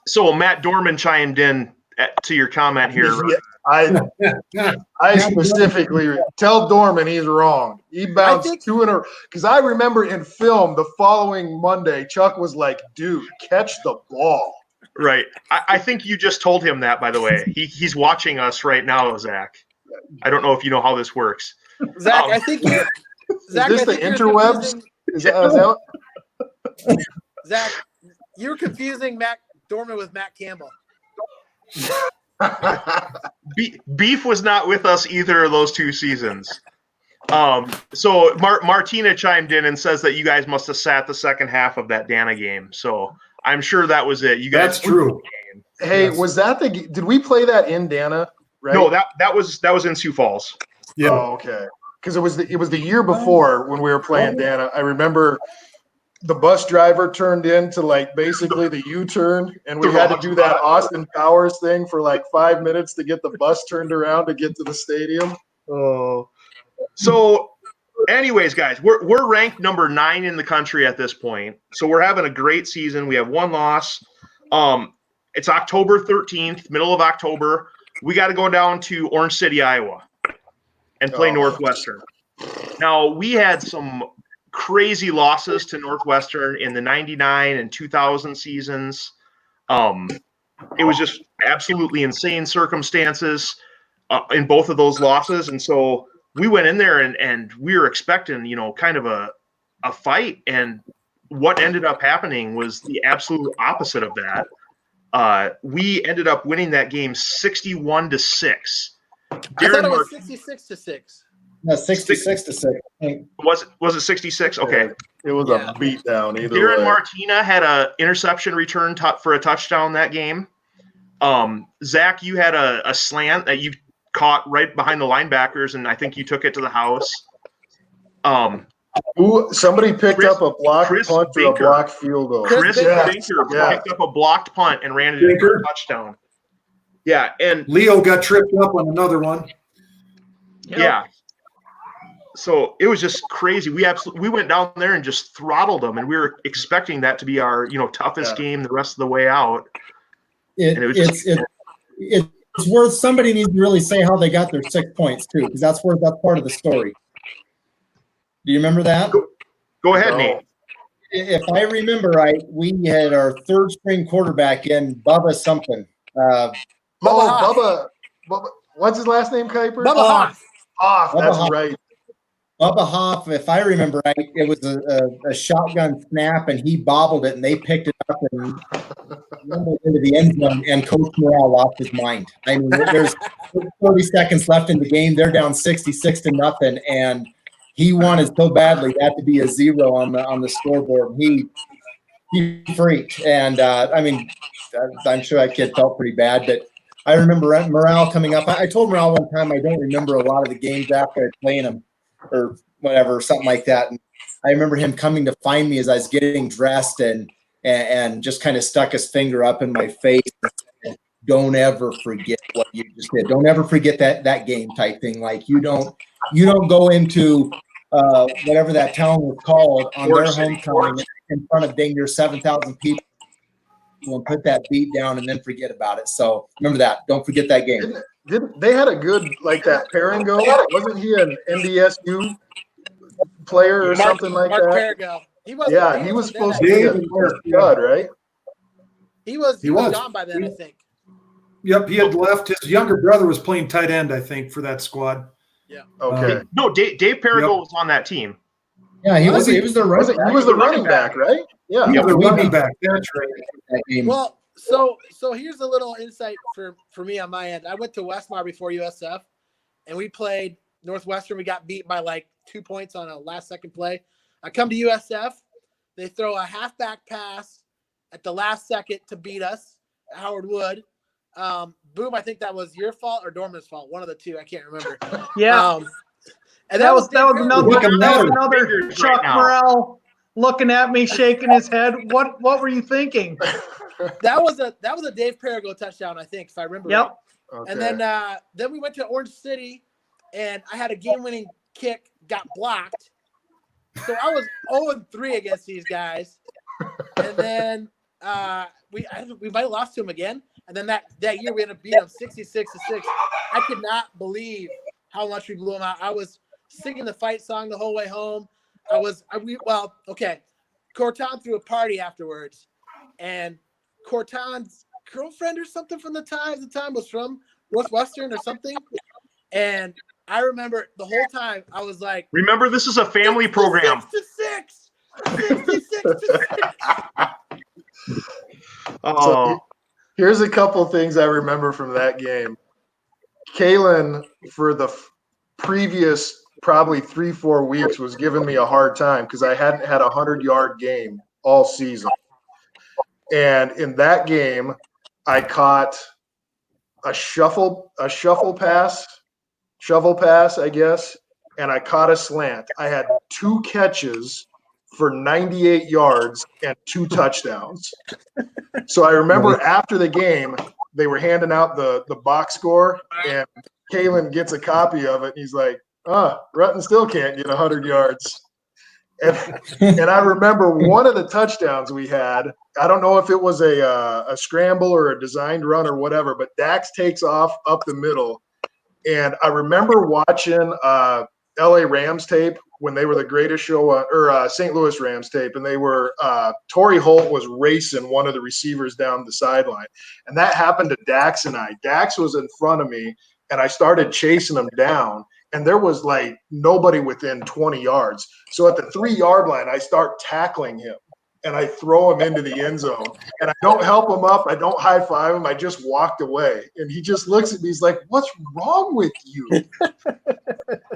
So Matt Dorman chimed in to your comment here. Yeah, I specifically tell Dorman he's wrong. He bounced 2 in a row. Because I remember in film the following Monday, Chuck was like, "Dude, catch the ball." Right. I think you just told him that, by the way. He's watching us right now, Zach. I don't know if you know how this works. Zach, I think Zach, this I the think you're interwebs? confusing- Is that Zach, you're confusing Matt Dorman with Matt Campbell. Beef was not with us either of those 2 seasons. So Martina chimed in and says that you guys must have sat the second half of that Dana game. So I'm sure that was it. You guys. That's true. Hey, Yes. was that did we play that in Dana? Right? No, that was in Sioux Falls. Yeah. Oh, okay. Because it was the year before when we were playing Dana. I remember the bus driver turned into like basically the U-turn, and we had to do that Austin Powers thing for like 5 minutes to get the bus turned around to get to the stadium. Oh. So, anyways, guys, we're ranked number 9 in the country at this point. So we're having a great season. We have 1 loss. It's October 13th, middle of October. We got to go down to Orange City, Iowa, and play Northwestern. Now, we had some crazy losses to Northwestern in the 99 and 2000 seasons. It was just absolutely insane circumstances in both of those losses. And so we went in there and we were expecting, kind of a fight. And what ended up happening was the absolute opposite of that. We ended up winning that game 61-6. I thought it was 66-6. No, 66-6. Was it 66? Okay. It was a beatdown either Darren way. Martina had an interception return for a touchdown that game. Zach, you had a slant that you caught right behind the linebackers, and I think you took it to the house. Somebody picked up a blocked punt or a blocked field goal. Chris Baker. Baker picked up a blocked punt and ran it in for a touchdown. Yeah, and Leo got tripped up on another one. yeah. So it was just crazy. We went down there and just throttled them, and we were expecting that to be our toughest game the rest of the way out. It's worth, somebody needs to really say how they got their 6 points too, because that's part of the story. Do you remember that? Go ahead, Nate. If I remember right, we had our 3rd string quarterback in, Bubba something. Bubba. What's his last name, Kuiper? Bubba Hoff. Hoff, that's Bubba Hoff. right. Bubba Hoff, if I remember right, it was a shotgun snap, and he bobbled it, and they picked it up and rumbled into the end zone, and Coach Morale lost his mind. I mean, there's 30 seconds left in the game. They're down 66-0, and he wanted so badly that to be a 0 on the scoreboard. He freaked, and I mean, I'm sure that kid felt pretty bad, but I remember Morale coming up. I told Morale one time I don't remember a lot of the games after playing them or whatever, something like that. And I remember him coming to find me as I was getting dressed and just kind of stuck his finger up in my face and said, "Don't ever forget what you just did. Don't ever forget that game," type thing. Like you don't go into whatever that town was called on their homecoming in front of dang near 7,000 people and put that beat down and then forget about it. So remember that. Don't forget that game. Didn't they had a good like that Perigo? Wasn't he an NDSU player or something like Mark that? Perigo. He was supposed to be a stud, right? He was gone by then, I think. Yep, he had left. His younger brother was playing tight end, I think, for that squad. Yeah. Okay. No, Dave Perigo was on that team. Yeah, he was the He was the running back, right? Yeah. He was the running back. That's right. Well, so here's a little insight for me on my end. I went to Westmar before USF, and we played Northwestern. We got beat by like 2 points on a last-second play. I come to USF. They throw a halfback pass at the last second to beat us, Howard Wood. Boom, I think that was your fault or Dorman's fault. One of the two. I can't remember. Yeah. And that was another Chuck right Morrell looking at me, shaking his head. What were you thinking? That was a Dave Perigo touchdown, I think, if I remember. Yep. Right. Okay. And then we went to Orange City, and I had a game-winning kick, got blocked. So I was 0-3 against these guys. And then we might have lost to them again. And then that year we ended up beating them 66-6. I could not believe how much we blew them out. I was singing the fight song the whole way home. Corton threw a party afterwards, and Corton's girlfriend or something from the time was from Northwestern or something. And I remember the whole time I was like, remember, this is a family program. 66 to 6. Oh, Here's a couple things I remember from that game. Kalen, for the previous probably 3-4 weeks, was giving me a hard time because I hadn't had a 100-yard game all season. And in that game, I caught a shovel pass, I guess, and I caught a slant. I had 2 catches for 98 yards and 2 touchdowns. So I remember after the game, they were handing out the box score, and Kalen gets a copy of it. And he's like, Rutten still can't get 100 yards. And I remember one of the touchdowns we had, I don't know if it was a scramble or a designed run or whatever, but Dax takes off up the middle. And I remember watching LA Rams tape when they were the greatest show or St. Louis Rams tape, and they were Torrey Holt was racing one of the receivers down the sideline, and that happened to Dax and I. Dax was in front of me, and I started chasing him down, and there was like nobody within 20 yards. So at the 3-yard line, I start tackling him, and I throw him into the end zone, and I don't help him up. I don't high five him. I just walked away, and he just looks at me. He's like, "What's wrong with you?"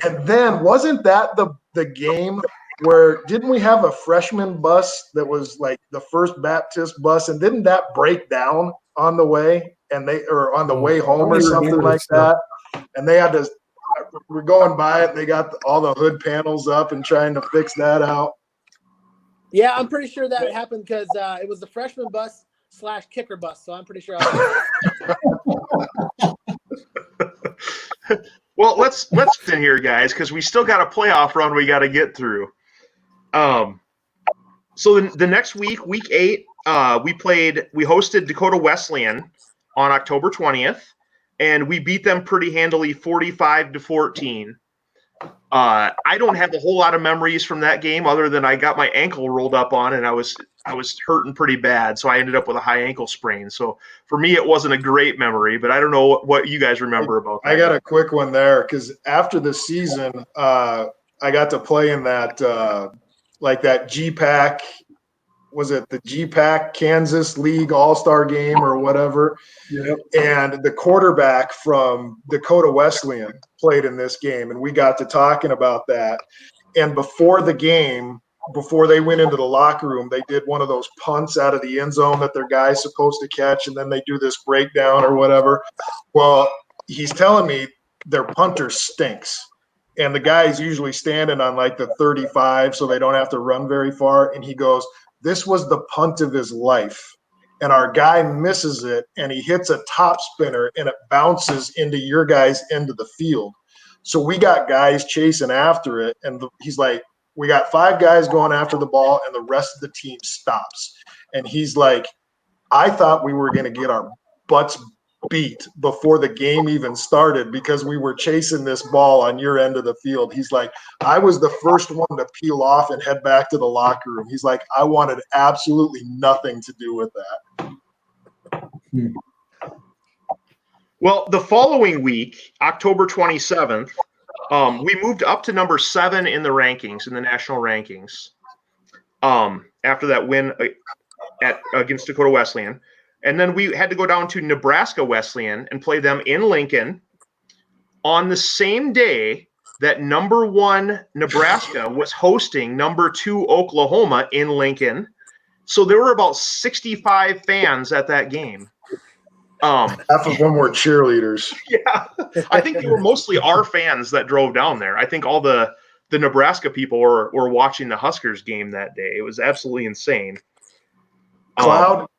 And then wasn't that the game where didn't we have a freshman bus that was like the First Baptist bus, and didn't that break down on the way on the way home or something like that? And they had to. We're going by it. And they got all the hood panels up and trying to fix that out. Yeah, I'm pretty sure that happened because it was the freshman bus / kicker bus. So I'm pretty sure. well, let's in here, guys, because we still got a playoff run we got to get through. So the next week, week 8, we hosted Dakota Wesleyan on October 20th, and we beat them pretty handily, 45-14. I don't have a whole lot of memories from that game other than I got my ankle rolled up on, and I was hurting pretty bad, so I ended up with a high ankle sprain. So for me, it wasn't a great memory, but I don't know what you guys remember about that. I got a quick one there because after the season, I got to play in that that GPAC. Was it the GPAC Kansas League All-Star game or whatever? Yep. And the quarterback from Dakota Wesleyan played in this game, and we got to talking about that. And before the game, before they went into the locker room, they did one of those punts out of the end zone that their guy's supposed to catch, and then they do this breakdown or whatever. Well, he's telling me their punter stinks. And the guy's usually standing on like the 35, so they don't have to run very far. And he goes, this was the punt of his life. And our guy misses it, and he hits a top spinner, and it bounces into your guy's end of the field. So we got guys chasing after it, and he's like, we got 5 guys going after the ball, and the rest of the team stops. And he's like, I thought we were going to get our butts beat before the game even started because we were chasing this ball on your end of the field. He's like, I was the first one to peel off and head back to the locker room. He's like, I wanted absolutely nothing to do with that. Well, the following week, October 27th, we moved up to number 7 in the rankings, in the national rankings, after that win against Dakota Wesleyan. And then we had to go down to Nebraska Wesleyan and play them in Lincoln on the same day that number 1 Nebraska was hosting number 2 Oklahoma in Lincoln. So there were about 65 fans at that game. Half of them were cheerleaders. Yeah, I think they were mostly our fans that drove down there. I think all the Nebraska people were watching the Huskers game that day. It was absolutely insane.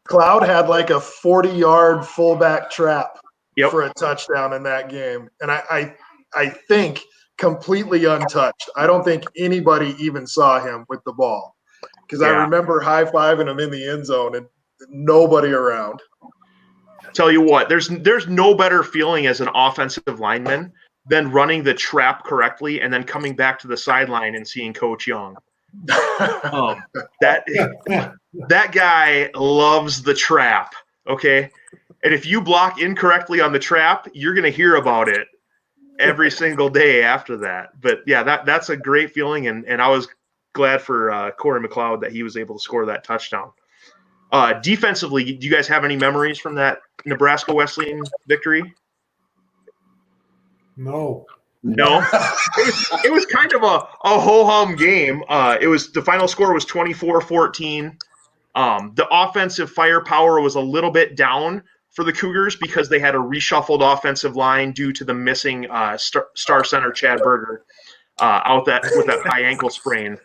Cloud had like a 40-yard fullback trap for a touchdown in that game. And I think completely untouched. I don't think anybody even saw him with the ball because I remember high-fiving him in the end zone and nobody around. Tell you what, there's no better feeling as an offensive lineman than running the trap correctly and then coming back to the sideline and seeing Coach Young. That guy loves the trap, okay? And if you block incorrectly on the trap, you're going to hear about it every single day after that. But yeah, that's a great feeling, and I was glad for Corey McLeod that he was able to score that touchdown. Defensively, do you guys have any memories from that Nebraska Wesleyan victory? No. It was kind of a ho-hum game. The final score was 24-14. The offensive firepower was a little bit down for the Cougars because they had a reshuffled offensive line due to the missing star center Chad Birger with that high ankle sprain.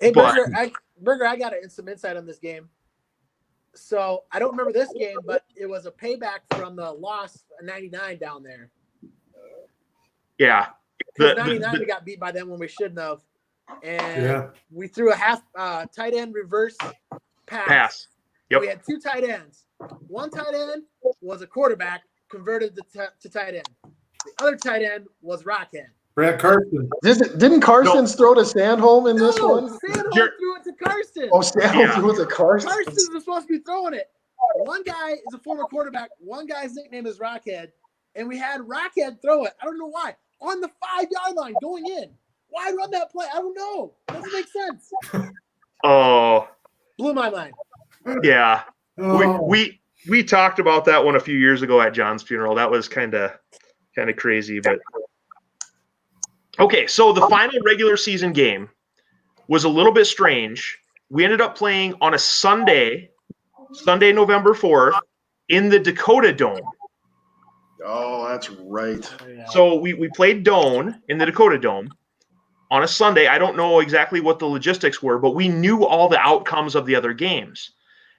Hey, Birger, I got some insight on this game. So I don't remember this game, but it was a payback from the loss of 99 down there. Yeah. Because 99 we got beat by them when we shouldn't have. And we threw a half tight end reverse pass. Yep. We had two tight ends. One tight end was a quarterback converted to tight end. The other tight end was Rockhead. Brad Carson. Didn't Carson throw to Sandholm in this one? Sandholm threw it to Carson. Oh, Sandholm threw it to Carson. Carson was supposed to be throwing it. One guy is a former quarterback. One guy's nickname is Rockhead. And we had Rockhead throw it. I don't know why. On the 5-yard line going in. Why run that play? I don't know. Doesn't make sense. Oh. Blew my mind. Yeah. We talked about that one a few years ago at John's funeral. That was kind of crazy, but okay, so the final regular season game was a little bit strange. We ended up playing on a Sunday, November 4th, in the Dakota Dome. Oh, that's right. So we played Doane in the Dakota Dome on a Sunday. I don't know exactly what the logistics were, but we knew all the outcomes of the other games.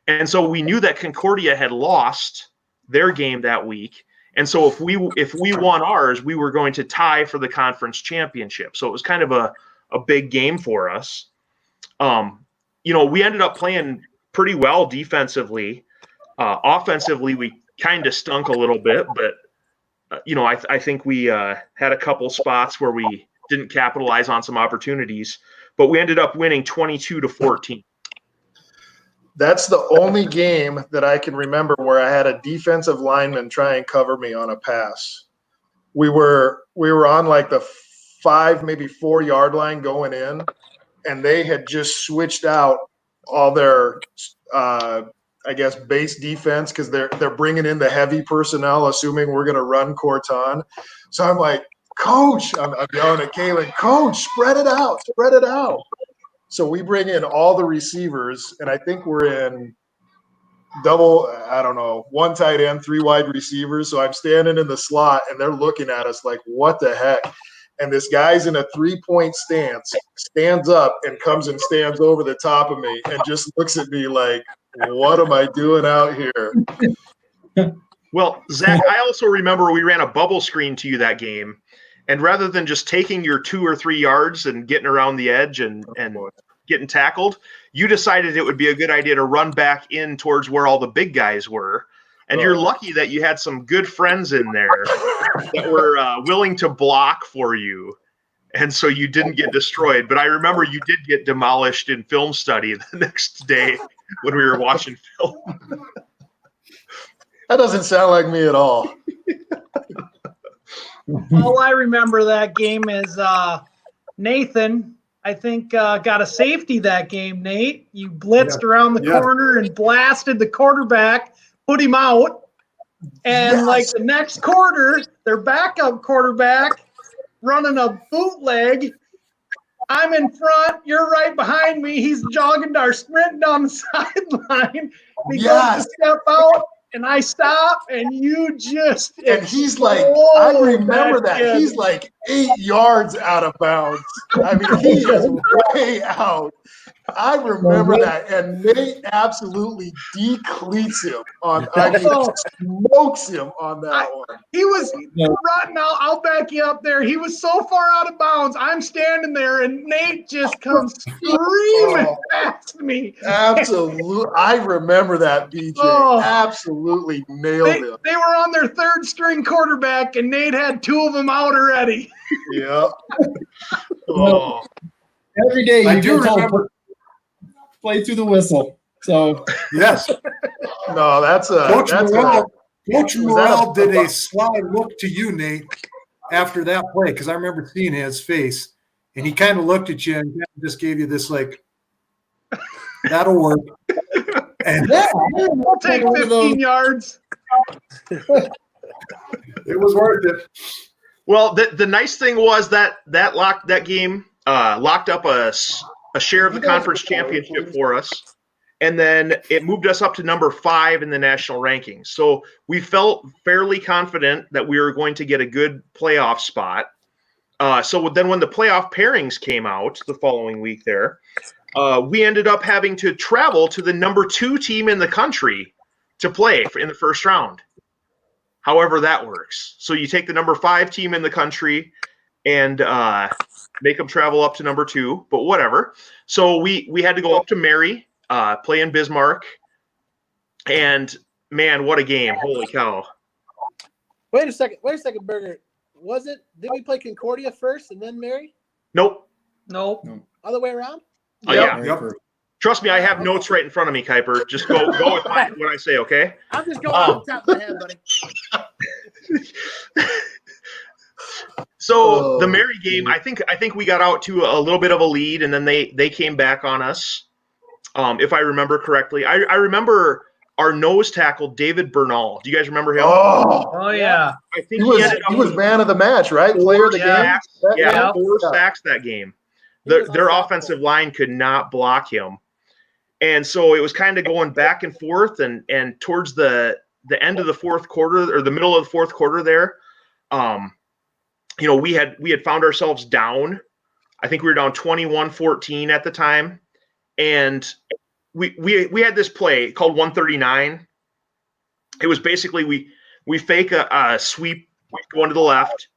And so we knew that Concordia had lost their game that week. And so if we won ours, we were going to tie for the conference championship. So it was kind of a big game for us. We ended up playing pretty well defensively. Offensively, we kind of stunk a little bit, but I think we had a couple spots where we didn't capitalize on some opportunities, but we ended up winning 22-14. That's the only game that I can remember where I had a defensive lineman try and cover me on a pass. We were on like the 5, maybe 4-yard line going in, and they had just switched out all their base defense because they're bringing in the heavy personnel, assuming we're going to run Corton. So I'm like, Coach, I'm yelling at Kalen, Coach, spread it out. So we bring in all the receivers, and I think we're in one tight end, 3 wide receivers. So I'm standing in the slot, and they're looking at us like, what the heck? And this guy's in a 3-point stance, stands up and comes and stands over the top of me and just looks at me like, what am I doing out here? Well, Zach, I also remember we ran a bubble screen to you that game. And rather than just taking your 2 or 3 yards and getting around the edge and getting tackled, you decided it would be a good idea to run back in towards where all the big guys were. And you're lucky that you had some good friends in there that were willing to block for you. And so you didn't get destroyed. But I remember you did get demolished in film study the next day when we were watching film. That doesn't sound like me at all. All I remember that game is Nathan, I think, got a safety that game, Nate. You blitzed around the corner and blasted the quarterback, put him out. And like the next quarter, their backup quarterback running a bootleg. I'm in front. You're right behind me. He's jogging our sprint down the sideline. He goes to step out. And I stop, and you just – And he's like – I remember that. Kid. He's like 8 yards out of bounds. I mean, he is way out. I remember that. And Nate absolutely decleats him on – smokes him on that one. He was – Rutten, I'll back you up there. He was so far out of bounds. I'm standing there, and Nate just comes screaming past me. Absolutely. I remember that, BJ. Absolutely nailed him. They were on their 3rd-string quarterback, and Nate had 2 of them out already. Yep. Every day I do remember – play through the whistle. So yes. No, that's a Coach Morrell did a sly look to you, Nate, after that play, because I remember seeing his face, and he kind of looked at you and just gave you this like, that'll work. And We'll take 15 yards. it was worth it. Well, the nice thing was that game locked up a share of the conference championship for us, and then it moved us up to number 5 in the national rankings. So we felt fairly confident that we were going to get a good playoff spot. So then when the playoff pairings came out the following week there, we ended up having to travel to the number 2 team in the country to play in the first round. However that works. So you take the number 5 team in the country and make them travel up to number 2, but whatever. So we had to go up to Mary, play in Bismarck, and man, what a game. Holy cow. Wait a second, Burger. Did we play Concordia first and then Mary? Nope. Other way around? Yeah. Yep. Trust me, I have notes right in front of me, Kuiper. Just go with what I say, okay? I'm just going off the top of my head, buddy. So the Mary game, I think we got out to a little bit of a lead, and then they came back on us, if I remember correctly. I remember our nose tackle, David Bernal. Do you guys remember him? Oh yeah. I think he was man of the match, right? Player of the game. Yeah, 4 sacks that game. Their offensive line could not block him. And so it was kind of going back and forth, and towards the end of the fourth quarter, or the middle of the fourth quarter there, we had found ourselves down. I think we were down 21-14 at the time. And we had this play called 139. It was basically we fake a sweep going to the left,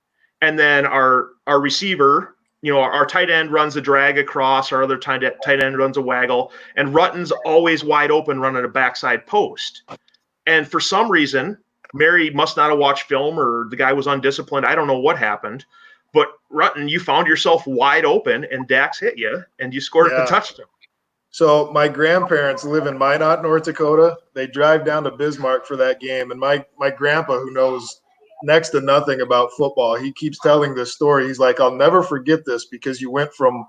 and then our receiver, our tight end runs a drag across, our other tight end runs a waggle, and Rutten's always wide open running a backside post. And for some reason, Mary must not have watched film, or the guy was undisciplined. I don't know what happened. But Rutten, you found yourself wide open, and Dax hit you, and you scored the touchdown. So my grandparents live in Minot, North Dakota. They drive down to Bismarck for that game. And my grandpa, who knows next to nothing about football, he keeps telling this story. He's like, I'll never forget this, because you went from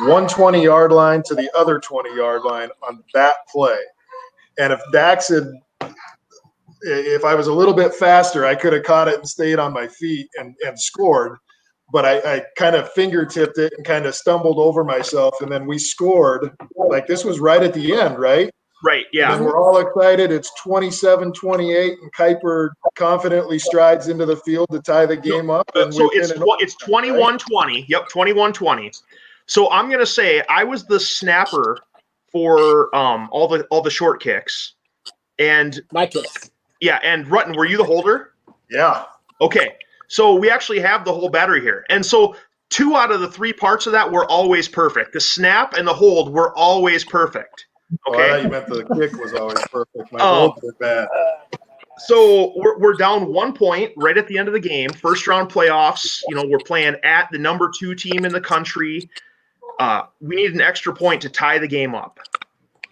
120-yard line to the other 20-yard line on that play. And if I was a little bit faster, I could have caught it and stayed on my feet and scored. But I kind of fingertipped it and kind of stumbled over myself. And then we scored. Like, this was right at the end, right? Right, yeah. And we're all excited. It's 27-28, and Kuiper confidently strides into the field to tie the game up. And so it's 21-20. Yep, 21-20. So I'm going to say I was the snapper for all the short kicks. And my kicks. Yeah, and Rutten, were you the holder? Yeah. Okay. So we actually have the whole battery here. And so 2 out of the 3 parts of that were always perfect. The snap and the hold were always perfect. Okay. Oh, you meant the kick was always perfect. My holds were bad. So we're down 1 point right at the end of the game. First round playoffs. We're playing at the number 2 team in the country. We need an extra point to tie the game up.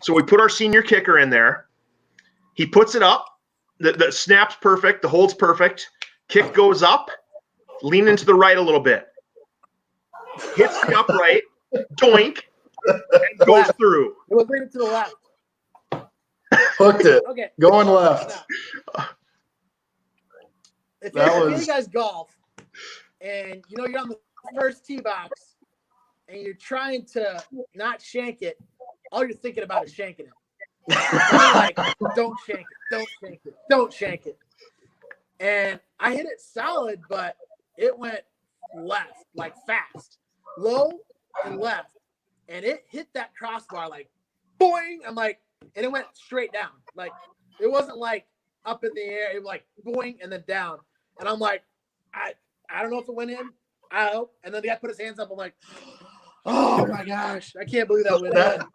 So we put our senior kicker in there. He puts it up. The snap's perfect. The hold's perfect. Kick goes up, lean into the right a little bit. Hits the upright, doink, and goes through. It was leaning to the left. Hooked it. Okay. Going left. If you guys golf, and you're on the first tee box, and you're trying to not shank it, all you're thinking about is shanking it. You're like, don't shank it, don't shank it, don't shank it. And I hit it solid, but it went left, like fast, low and left. And it hit that crossbar like boing. I'm like, and it went straight down. Like, it wasn't like up in the air. It was like boing and then down. And I'm like, I don't know if it went in. I hope. And then the guy put his hands up. I'm like, oh my gosh, I can't believe that went in.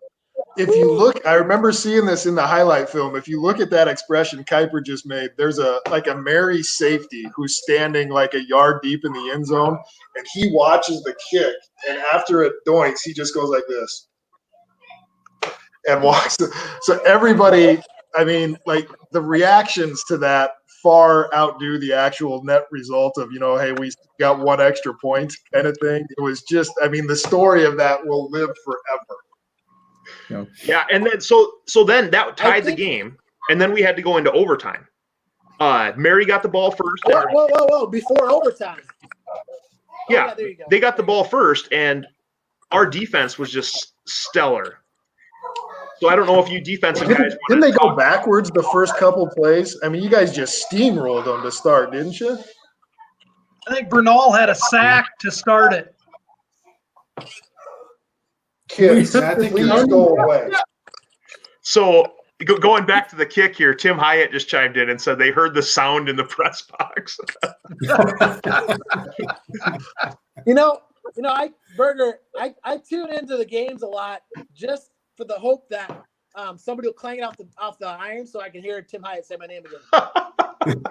If you look, I remember seeing this in the highlight film. If you look at that expression Kuiper just made, there's a Mary safety who's standing like a yard deep in the end zone, and he watches the kick, and after it doinks, he just goes like this and walks. So everybody, I mean, like, the reactions to that far outdo the actual net result of, hey, we got one extra point kind of thing. It was just, the story of that will live forever. Yeah, and then so then that tied the game, and then we had to go into overtime. Mary got the ball first. Whoa! Before overtime. Yeah, there you go. They got the ball first, and our defense was just stellar. So I don't know if you defensive guys didn't they go backwards the first couple plays? You guys just steamrolled them to start, didn't you? I think Bernal had a sack to start it. Kids, please go away. So going back to the kick here, Tim Hyatt just chimed in and said they heard the sound in the press box. Birger, I tune into the games a lot just for the hope that somebody will clang it off the iron so I can hear Tim Hyatt say my name again.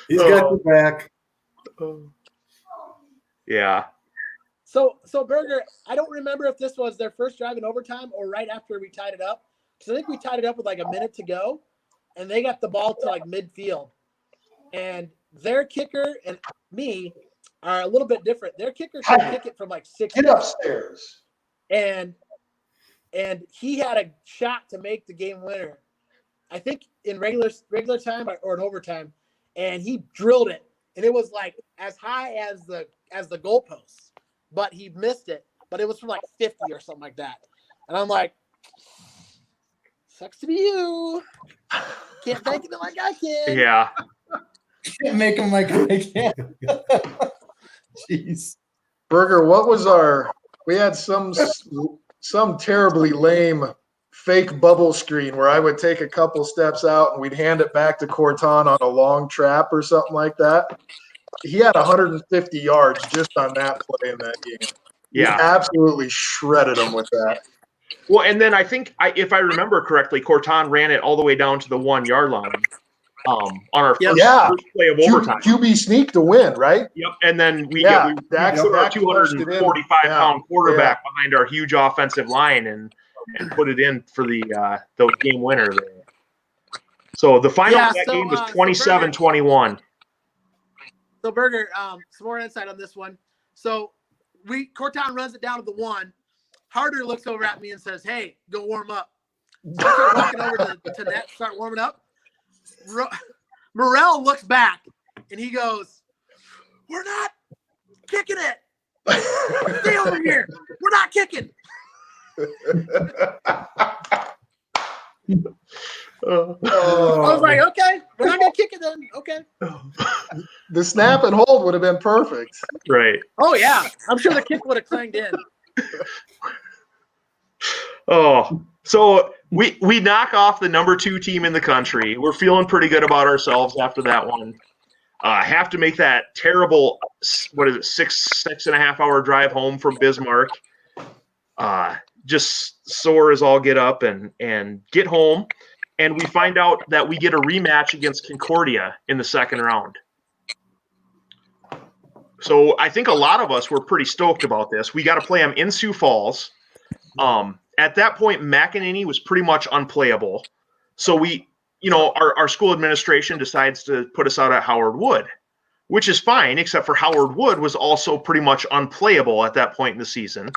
He's got your back. Yeah. So Birger, I don't remember if this was their first drive in overtime or right after we tied it up. So I think we tied it up with like a minute to go, and they got the ball to like midfield. And their kicker and me are a little bit different. Their kicker should kick it from like 6 Get upstairs. And he had a shot to make the game winner, I think in regular time or in overtime, and he drilled it, and it was like as high as the goalpost, but he missed it. But it was from like 50 or something like that, and I'm like, sucks to be you. Can't make it like I can. Yeah. Can't make them like I can. Jeez. Birger, what was we had some terribly lame fake bubble screen where I would take a couple steps out and we'd hand it back to Corton on a long trap or something like that. He had 150 yards just on that play in that game. Yeah. He absolutely shredded him with that. Well, and then I think, if I remember correctly, Corton ran it all the way down to the 1 yard line on our first play of overtime. QB sneak to win, right? Yep. And then we Dak put our 245-pound quarterback behind our huge offensive line and put it in for the game winner there. So the final of that game was 27-21. So Birger, some more insight on this one. So Corton runs it down to the 1. Harder looks over at me and says, "Hey, go warm up." So I start walking over to net, start warming up. Morrell looks back and he goes, "We're not kicking it. Stay over here. We're not kicking." I was like, "Okay, we're not gonna kick it then." Okay. The snap and hold would have been perfect. Right. Oh yeah, I'm sure the kick would have clanged in. Oh, so we knock off the number 2 team in the country. We're feeling pretty good about ourselves after that one. Have to make that terrible, 6.5 hour drive home from Bismarck. Just sore as all get up and get home. And we find out that we get a rematch against Concordia in the second round. So I think a lot of us were pretty stoked about this. We got to play them in Sioux Falls. At that point, McEnany was pretty much unplayable. So our school administration decides to put us out at Howard Wood, which is fine, except for Howard Wood was also pretty much unplayable at that point in the season.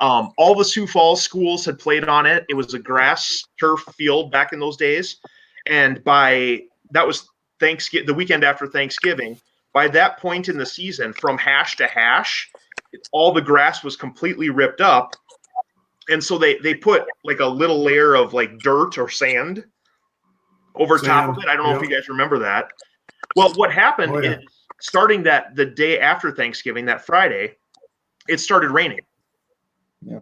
All the Sioux Falls schools had played on it. It was a grass turf field back in those days. And that was the weekend after Thanksgiving. By that point in the season, from hash to hash, all the grass was completely ripped up. And so they put like a little layer of like dirt or sand over top of it. I don't know if you guys remember that. Well, what happened is starting the day after Thanksgiving, that Friday, it started raining. Yeah.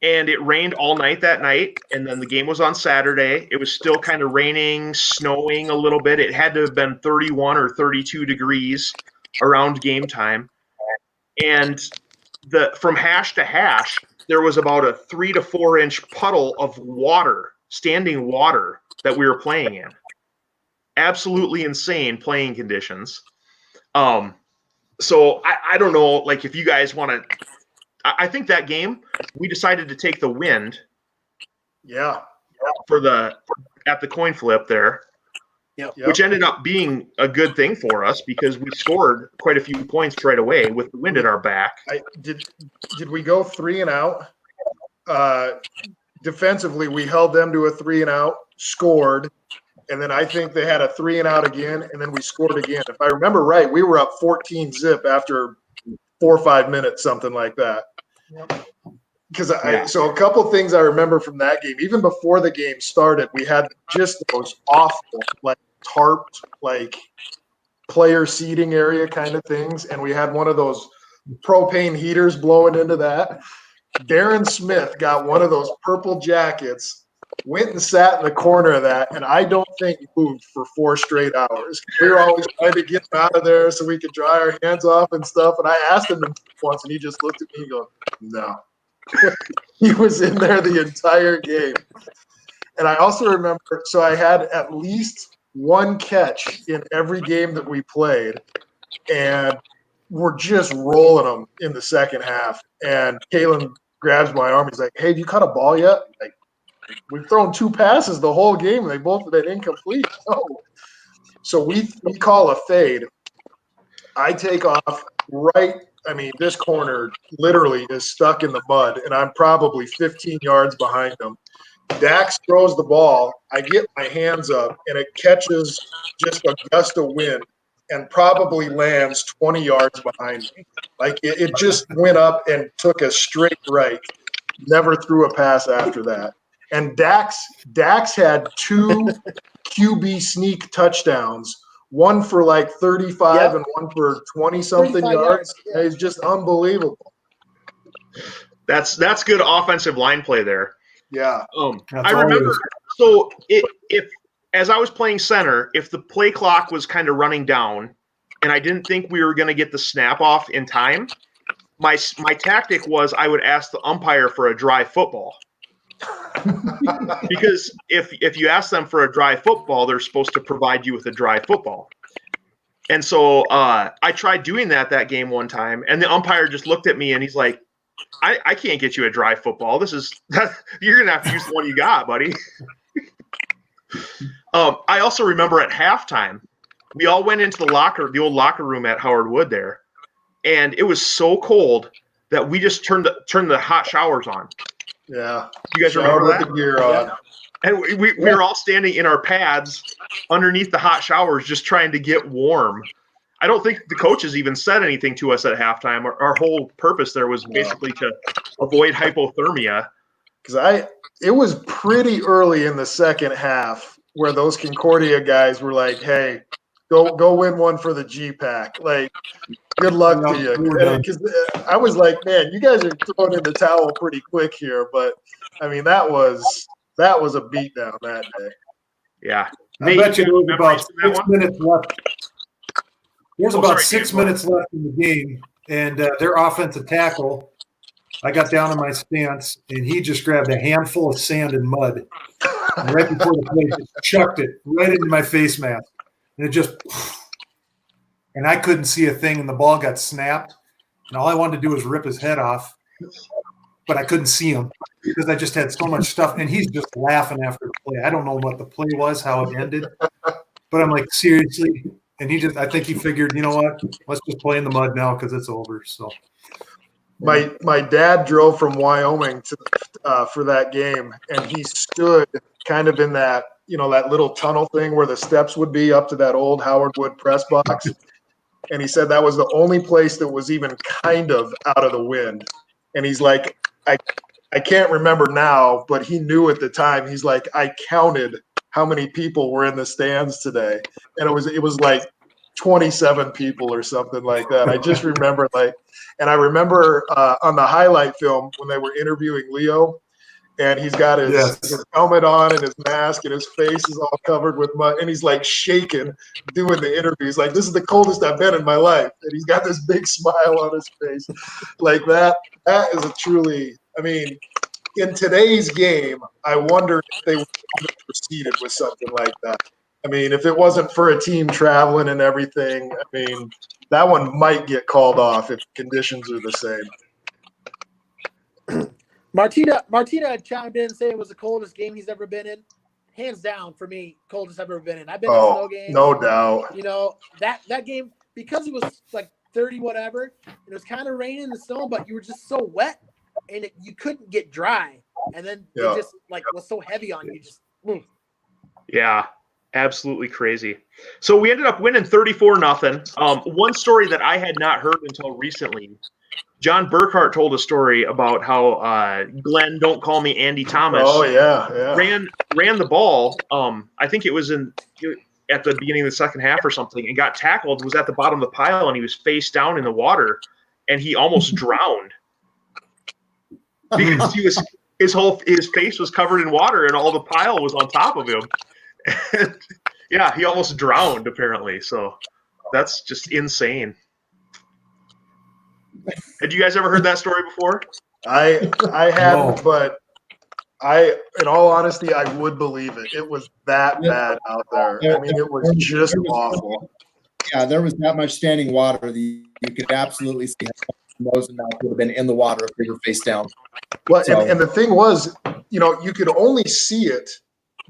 And it rained all night that night. And then the game was on Saturday. It was still kind of raining, snowing a little bit. It had to have been 31 or 32 degrees around game time. And from hash to hash, there was about a 3 to 4 inch puddle of water, standing water that we were playing in. Absolutely insane playing conditions. So I don't know, like if you guys want to, I think that game we decided to take the wind. Yeah. At the coin flip there. which ended up being a good thing for us because we scored quite a few points right away with the wind at our back. Did we go 3 and out? Defensively, we held them to a 3 and out, scored, and then I think they had a 3 and out again, and then we scored again. If I remember right, we were up 14-zip after 4 or 5 minutes, something like that. Because so a couple things I remember from that game, even before the game started, we had just those awful, like tarped, like player seating area kind of things, and we had one of those propane heaters blowing into that. Darren Smith got one of those purple jackets, went and sat in the corner of that, and I don't think moved for 4 straight hours. We were always trying to get him out of there so we could dry our hands off and stuff. And I asked him once, and he just looked at me and goes, no. He was in there the entire game. And I also remember, so I had at least 1 catch in every game that we played, and we're just rolling them in the second half. And Kalen grabs my arm. He's like, hey, have you caught a ball yet? Like, we've thrown 2 passes the whole game, and they both have been incomplete. No. So we call a fade. I take off right. I mean, this corner literally is stuck in the mud, and I'm probably 15 yards behind him. Dax throws the ball. I get my hands up, and it catches just a gust of wind and probably lands 20 yards behind me. Like, it just went up and took a straight right. Never threw a pass after that. And Dax had 2 QB sneak touchdowns, one for like 35 and one for 20-something yards. Yeah. It's just unbelievable. That's good offensive line play there. Yeah. I remember. So if as I was playing center, if the play clock was kind of running down, and I didn't think we were going to get the snap off in time, my tactic was I would ask the umpire for a dry football. Because if you ask them for a dry football, they're supposed to provide you with a dry football. And so I tried doing that game one time, and the umpire just looked at me and he's like, I can't get you a dry football. You're gonna have to use the one you got, buddy. I also remember at halftime, we all went into the old locker room at Howard Wood there, and it was so cold that we just turned the hot showers on. Yeah. You guys remember that? With the gear on. Yeah. And we were all standing in our pads underneath the hot showers just trying to get warm. I don't think the coaches even said anything to us at halftime. Our whole purpose there was basically to avoid hypothermia. Because it was pretty early in the second half where those Concordia guys were like, hey, go win one for the GPAC. Like, good luck to you. Because I was like, man, you guys are throwing in the towel pretty quick here. But, I mean, that was a beatdown that day. Yeah. I bet you there was about 6 minutes left. There's about 6 minutes left in the game, and their offensive tackle, I got down in my stance, and he just grabbed a handful of sand and mud. And right before the play, just chucked it right into my face mask. And it just – and I couldn't see a thing, and the ball got snapped. And all I wanted to do was rip his head off, but I couldn't see him because I just had so much stuff. And he's just laughing after the play. I don't know what the play was, how it ended. But I'm like, seriously? And I think he figured, you know what? Let's just play in the mud now because it's over. So, my dad drove from Wyoming for that game, and he stood kind of in that, that little tunnel thing where the steps would be up to that old Howard Wood press box. And he said that was the only place that was even kind of out of the wind. And he's like, I can't remember now, but he knew at the time. He's like, I counted how many people were in the stands today, and it was like 27 people or something like that. I just remember and I remember on the highlight film when they were interviewing Leo, and he's got his helmet on and his mask, and his face is all covered with mud, and he's like shaking doing the interview. He's like, this is the coldest I've been in my life, and he's got this big smile on his face. Like that is a truly, I mean, in today's game, I wonder if they would have proceeded with something like that. I mean, if it wasn't for a team traveling and everything, I mean, that one might get called off if conditions are the same. Martina chimed in saying it was the coldest game he's ever been in. hands down for me, coldest I've ever been in. I've been to snow games. No doubt. You know, that game, because it was like 30 whatever, it was kind of raining in the snow, but you were just so wet and you couldn't get dry. And then it just like was so heavy on you. Just Yeah, absolutely crazy. So we ended up winning 34-0. One story that I had not heard until recently, John Burkhart told a story about how Glenn, don't call me Andy Thomas. Oh yeah. Ran the ball. I think it was at the beginning of the second half or something, and got tackled. Was at the bottom of the pile, and he was face down in the water, and he almost drowned because his face was covered in water, and all the pile was on top of him. And, yeah, he almost drowned apparently. So that's just insane. Had you guys ever heard that story before? I hadn't, but in all honesty, I would believe it. It was that bad out there. I mean, it was just awful. Yeah, there was that much standing water that you could absolutely see how nose and mouth would have been in the water if they were face down. Well, and the thing was, you could only see it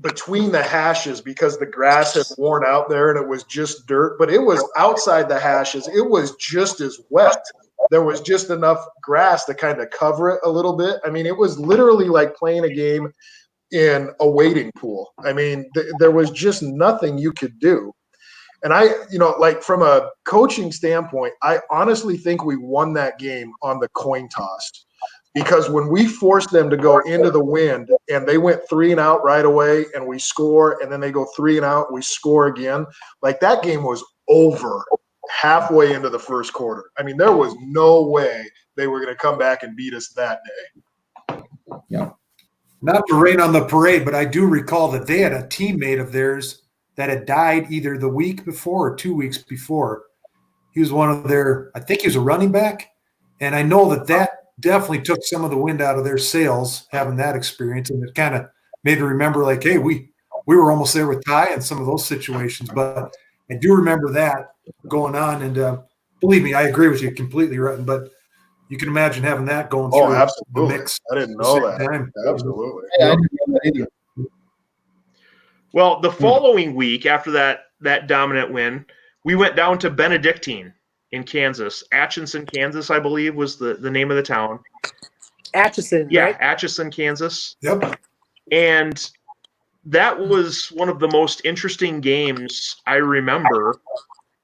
between the hashes because the grass had worn out there and it was just dirt, but it was outside the hashes. It was just as wet. There was just enough grass to kind of cover it a little bit. I mean, it was literally like playing a game in a wading pool. I mean, there was just nothing you could do. And like from a coaching standpoint, I honestly think we won that game on the coin toss, because when we forced them to go into the wind and they went 3 and out right away and we score, and then they go 3 and out, we score again, like that game was over halfway into the first quarter. I mean, there was no way they were going to come back and beat us that day. Yeah. Not to rain on the parade, but I do recall that they had a teammate of theirs that had died either the week before or 2 weeks before. He was one of their, I think he was a running back. And I know that definitely took some of the wind out of their sails, having that experience. And it kind of made me remember, like, hey, we were almost there with Ty in some of those situations. But I do remember that going on. And believe me, I agree with you completely, Rutten. But you can imagine having that going through the mix. I didn't know that. Time. Absolutely. Yeah, I didn't know that either. Well, the following week after that dominant win, we went down to Benedictine in Kansas. Atchison, Kansas, I believe, was the name of the town. Atchison, Yeah, right? Atchison, Kansas. Yep. And that was one of the most interesting games I remember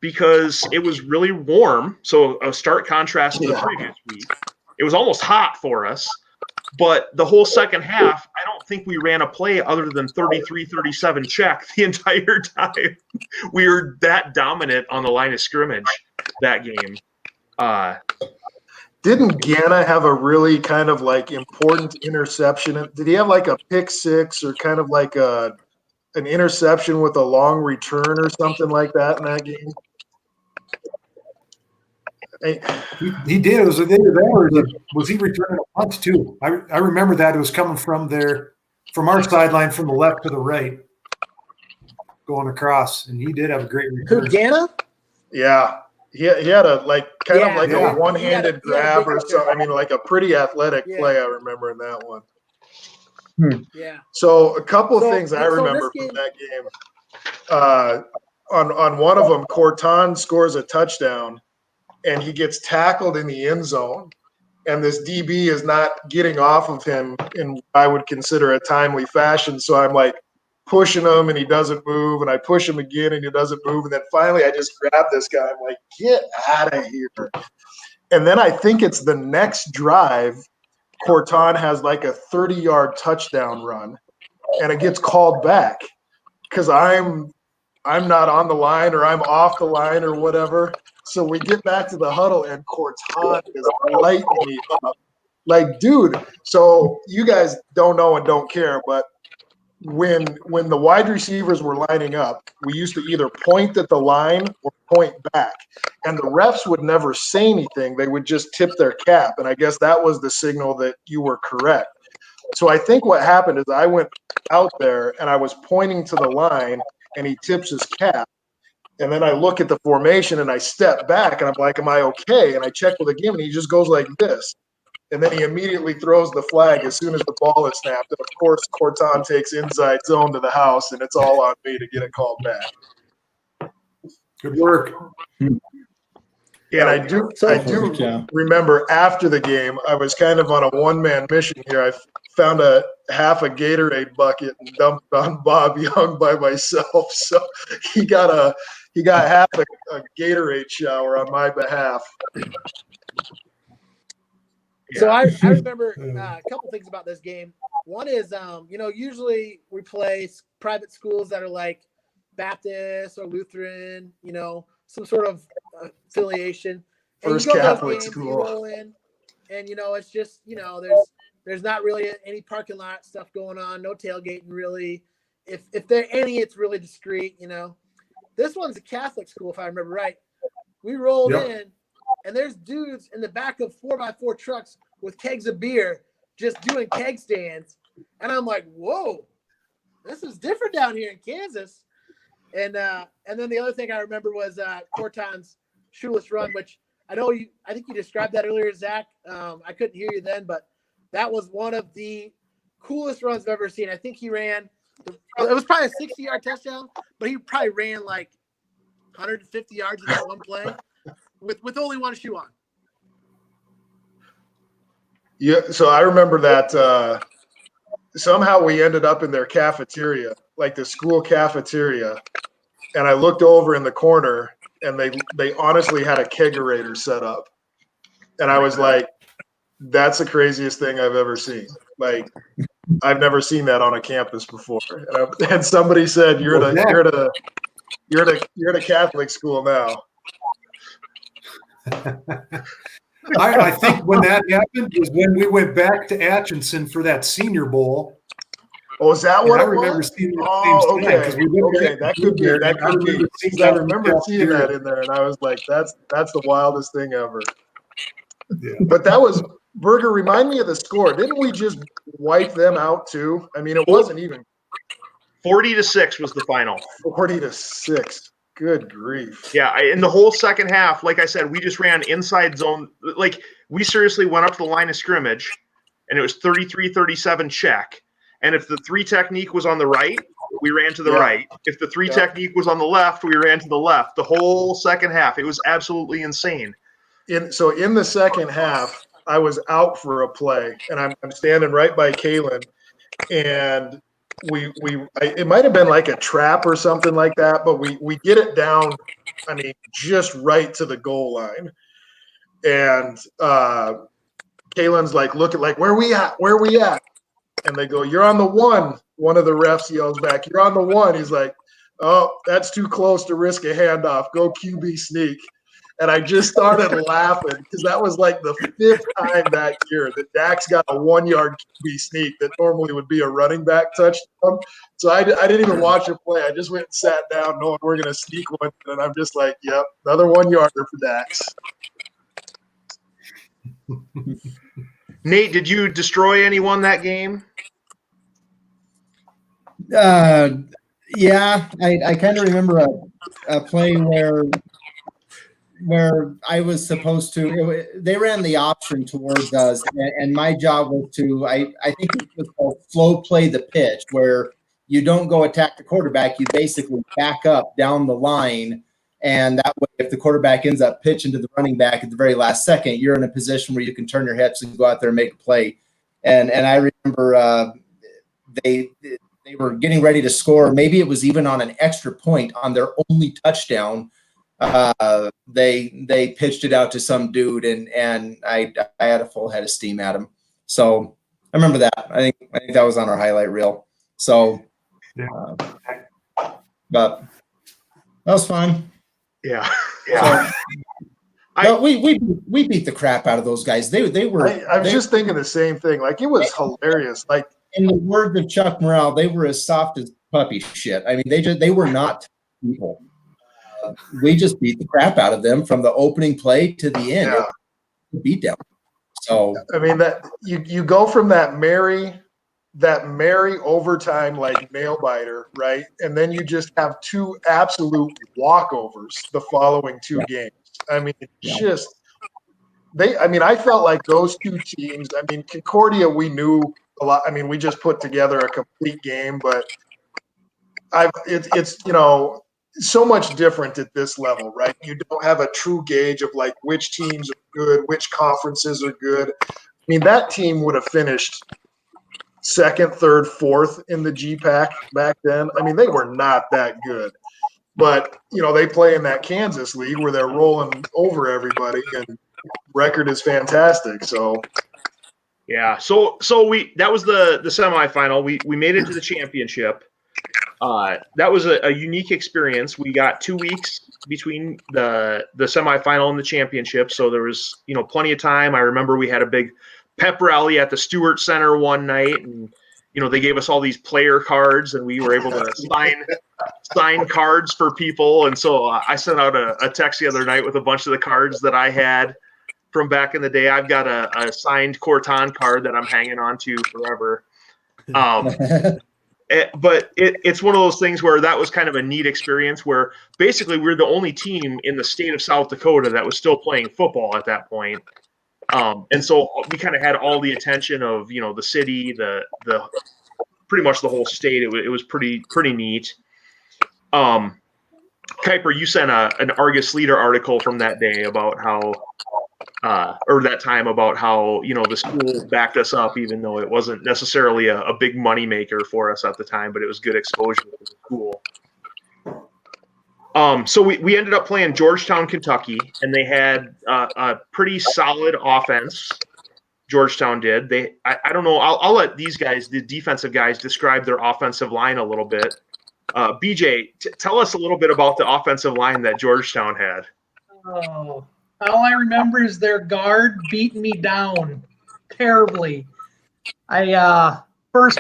because it was really warm. So a stark contrast to the previous week. It was almost hot for us. But the whole second half, I don't think we ran a play other than 33-37 check the entire time. We were that dominant on the line of scrimmage that game. Didn't Ganna have a really kind of like important interception? Did he have like a pick six or kind of like an interception with a long return or something like that in that game? He did. It was either that or was he returning a punt too? I remember that it was coming from our sideline from the left to the right, going across, and he did have a great return. Who, Ganna? Yeah. He had a kind of like Yeah. a one-handed grab or something. I mean, like a pretty athletic Yeah. play. I remember in that one. Yeah. So a couple of things I so remember this from that game. On one of them, Corton scores a touchdown, and he gets tackled in the end zone, and this DB is not getting off of him in what I would consider a timely fashion. So I'm like pushing him, and he doesn't move, and I push him again, and he doesn't move, and then finally I just grab this guy. I'm like, get out of here. And then I think it's the next drive, Corton has like a 30-yard touchdown run, and it gets called back because I'm not on the line or I'm off the line or whatever. So we get back to the huddle, and Corton is lighting me up. Like, dude, so you guys don't know and don't care, but when the wide receivers were lining up, we used to either point at the line or point back. And the refs would never say anything. They would just tip their cap. And I guess that was the signal that you were correct. So I think what happened is I went out there and I was pointing to the line, and he tips his cap. And then I look at the formation and I step back and I'm like, am I okay? And I check with him and he just goes like this. And then he immediately throws the flag as soon as the ball is snapped. And of course, Corton takes inside zone to the house, and it's all on me to get it called back. Good work. Yeah, and I do remember after the game, I was kind of on a one-man mission here. I found half a Gatorade bucket and dumped it on Bob Young by myself. So he got half a Gatorade shower on my behalf. So I remember a couple things about this game. One is, usually we play private schools that are like Baptist or Lutheran, some sort of affiliation. And First Catholic school. You roll in, and it's just there's not really any parking lot stuff going on, no tailgating really. If there any, it's really discreet. This one's a Catholic school, if I remember right. We rolled in, and there's dudes in the back of 4x4 trucks with kegs of beer just doing keg stands, and I'm like, whoa, this is different down here in Kansas. And then the other thing I remember was Corton's shoeless run, which I think you described that earlier, Zach. I couldn't hear you then, but that was one of the coolest runs I've ever seen. I think he ran, it was probably a 60-yard touchdown, but he probably ran like 150 yards in that one play with only one shoe on. Yeah, so I remember that somehow we ended up in their cafeteria, like the school cafeteria, and I looked over in the corner, and they honestly had a kegerator set up, and I was like, "That's the craziest thing I've ever seen." Like, I've never seen that on a campus before. And somebody said, "You're at a Catholic school now." I think when that happened was when we went back to Atchison for that Senior Bowl. Oh, is that what I it remember was? seeing that Oh, same okay. time, Okay, that could be. That could be. I remember seeing that in there, and I was like, "That's the wildest thing ever." Yeah. But that was Berger. Remind me of the score. Didn't we just wipe them out too? I mean, it wasn't even 40-6 was the final. 40-6. Good grief. Yeah, in the whole second half, like I said, we just ran inside zone. Like, we seriously went up to the line of scrimmage, and it was 33-37 check. And if the three technique was on the right, we ran to the right. If the three technique was on the left, we ran to the left. The whole second half. It was absolutely insane. So in the second half, I was out for a play, and I'm standing right by Kalen, and it might have been like a trap or something like that, but we get it down, I mean, just right to the goal line. And Kalen's like, look at like, where we at? And they go, "You're on the one." One of the refs yells back, "You're on the one." He's like, "Oh, that's too close to risk a handoff. Go QB sneak." And I just started laughing because that was like the 5th time that year that Dax got a 1-yard QB sneak that normally would be a running back touchdown. So I didn't even watch it play. I just went and sat down knowing we're going to sneak one. And I'm just like, yep, another 1-yarder for Dax. Nate, did you destroy anyone that game? Yeah, I kind of remember a play where I was supposed to. They ran the option towards us, and my job was to. I think it was called flow play the pitch, where you don't go attack the quarterback. You basically back up down the line, and that way, if the quarterback ends up pitching to the running back at the very last second, you're in a position where you can turn your hips and go out there and make a play. And I remember they were getting ready to score. Maybe it was even on an extra point on their only touchdown. They pitched it out to some dude, and I had a full head of steam at him. So I remember that. I think that was on our highlight reel. So, but that was fun. Yeah. So, we beat the crap out of those guys. They were. I was just thinking the same thing. Like, it was hilarious. Like, in the words of Chuck Morrell, they were as soft as puppy shit. I mean, they were not people. We just beat the crap out of them from the opening play to the end. Yeah. Beat down. So I mean, that you go from that merry overtime like nail biter, right? And then you just have 2 absolute walkovers the following 2 games. I mean, just I felt like those two teams, Concordia, we knew a lot. We just put together a complete game, but it's so much different at this level, right? You don't have a true gauge of like which teams are good, which conferences are good. That team would have finished second, third, fourth in the GPAC back then. They were not that good. But, they play in that Kansas league where they're rolling over everybody, and record is fantastic. So, yeah. So that was the semifinal. We made it to the championship. That was a unique experience. We got 2 weeks between the semifinal and the championship, so there was plenty of time. I remember we had a big pep rally at the Stewart Center one night, and they gave us all these player cards, and we were able to sign cards for people. And so I sent out a text the other night with a bunch of the cards that I had from back in the day. I've got a signed Corton card that I'm hanging on to forever. But it's one of those things where that was kind of a neat experience where basically we're the only team in the state of South Dakota that was still playing football at that point. And so we kind of had all the attention of, the city, the pretty much the whole state. It was pretty neat. Kuiper, you sent an Argus Leader article from that day about how, or that time about how, the school backed us up, even though it wasn't necessarily a big money maker for us at the time, but it was good exposure to the school. So we ended up playing Georgetown, Kentucky, and they had a pretty solid offense. Georgetown did. I don't know. I'll let these guys, the defensive guys, describe their offensive line a little bit. BJay, tell us a little bit about the offensive line that Georgetown had. Oh, all I remember is their guard beating me down terribly. I first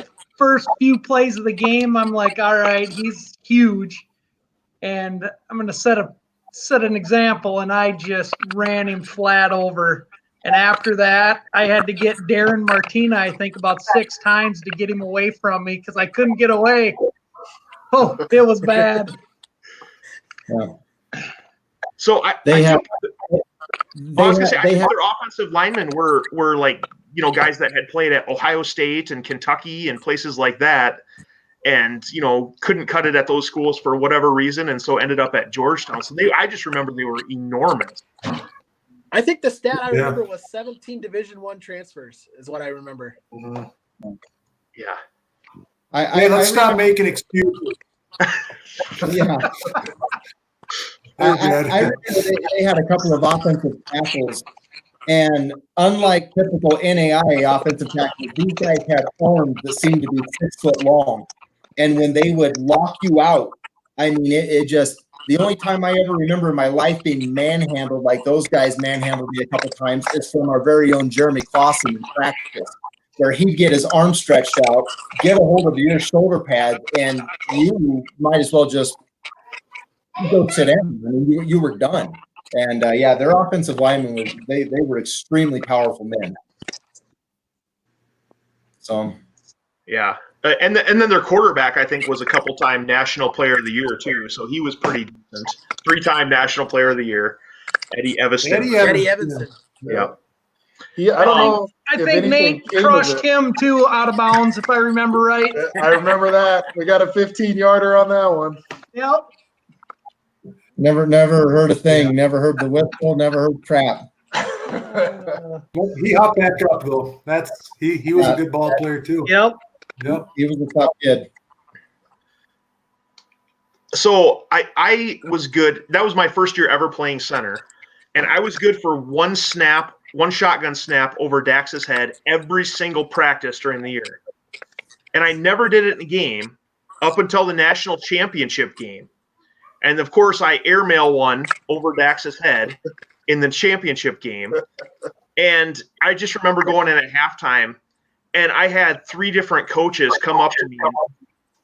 few plays of the game, I'm like, all right, he's huge, and I'm going to set an example, and I just ran him flat over. And after that, I had to get Darren Martina, I think, about 6 times to get him away from me because I couldn't get away. Oh, it was bad. Yeah. So I think their offensive linemen were like, guys that had played at Ohio State and Kentucky and places like that, and couldn't cut it at those schools for whatever reason, and so ended up at Georgetown. So I just remember they were enormous. I think the stat I remember was 17 Division I transfers is what I remember. Mm-hmm. Yeah. Let's stop making excuses. Yeah. I remember they had a couple of offensive tackles, and unlike typical NAIA offensive tackles, these guys had arms that seemed to be 6 foot long. And when they would lock you out, it just – the only time I ever remember in my life being manhandled like those guys manhandled me a couple times is from our very own Jeremy Clausen in practice, where he'd get his arm stretched out, get a hold of your shoulder pad, and you might as well just go sit down. You were done. And, their offensive linemen, they were extremely powerful men. So. Yeah. And then their quarterback, I think, was a couple-time National Player of the Year, too. So he was pretty decent. 3-time National Player of the Year, Eddie Evanston. Eddie Evanston. Yeah. Yeah, I don't know. I think Nate crushed him, too, out of bounds, if I remember right. I remember that. We got a 15-yarder on that one. Yep. Never heard a thing. Never heard the whistle. Never heard trap. He hopped back up though. He was a good ball player too. Yep. He was a tough kid. So I was good. That was my first year ever playing center, and I was good for one shotgun snap over Dax's head every single practice during the year. And I never did it in a game up until the national championship game. And of course, I airmail one over Dax's head in the championship game. And I just remember going in at halftime, and I had 3 different coaches come up to me and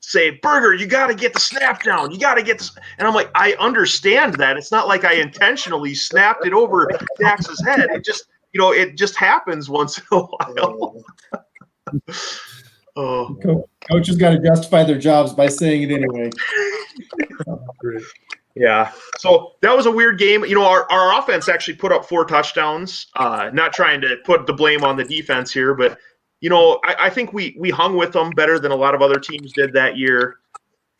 say, "Birger, you got to get the snap down. You got to get this." And I'm like, I understand that. It's not like I intentionally snapped it over Dax's head. It just, it just happens once in a while. Coaches got to justify their jobs by saying it anyway. Yeah. So that was a weird game. You know, our offense actually put up 4 touchdowns. Not trying to put the blame on the defense here, but, you know, I think we hung with them better than a lot of other teams did that year.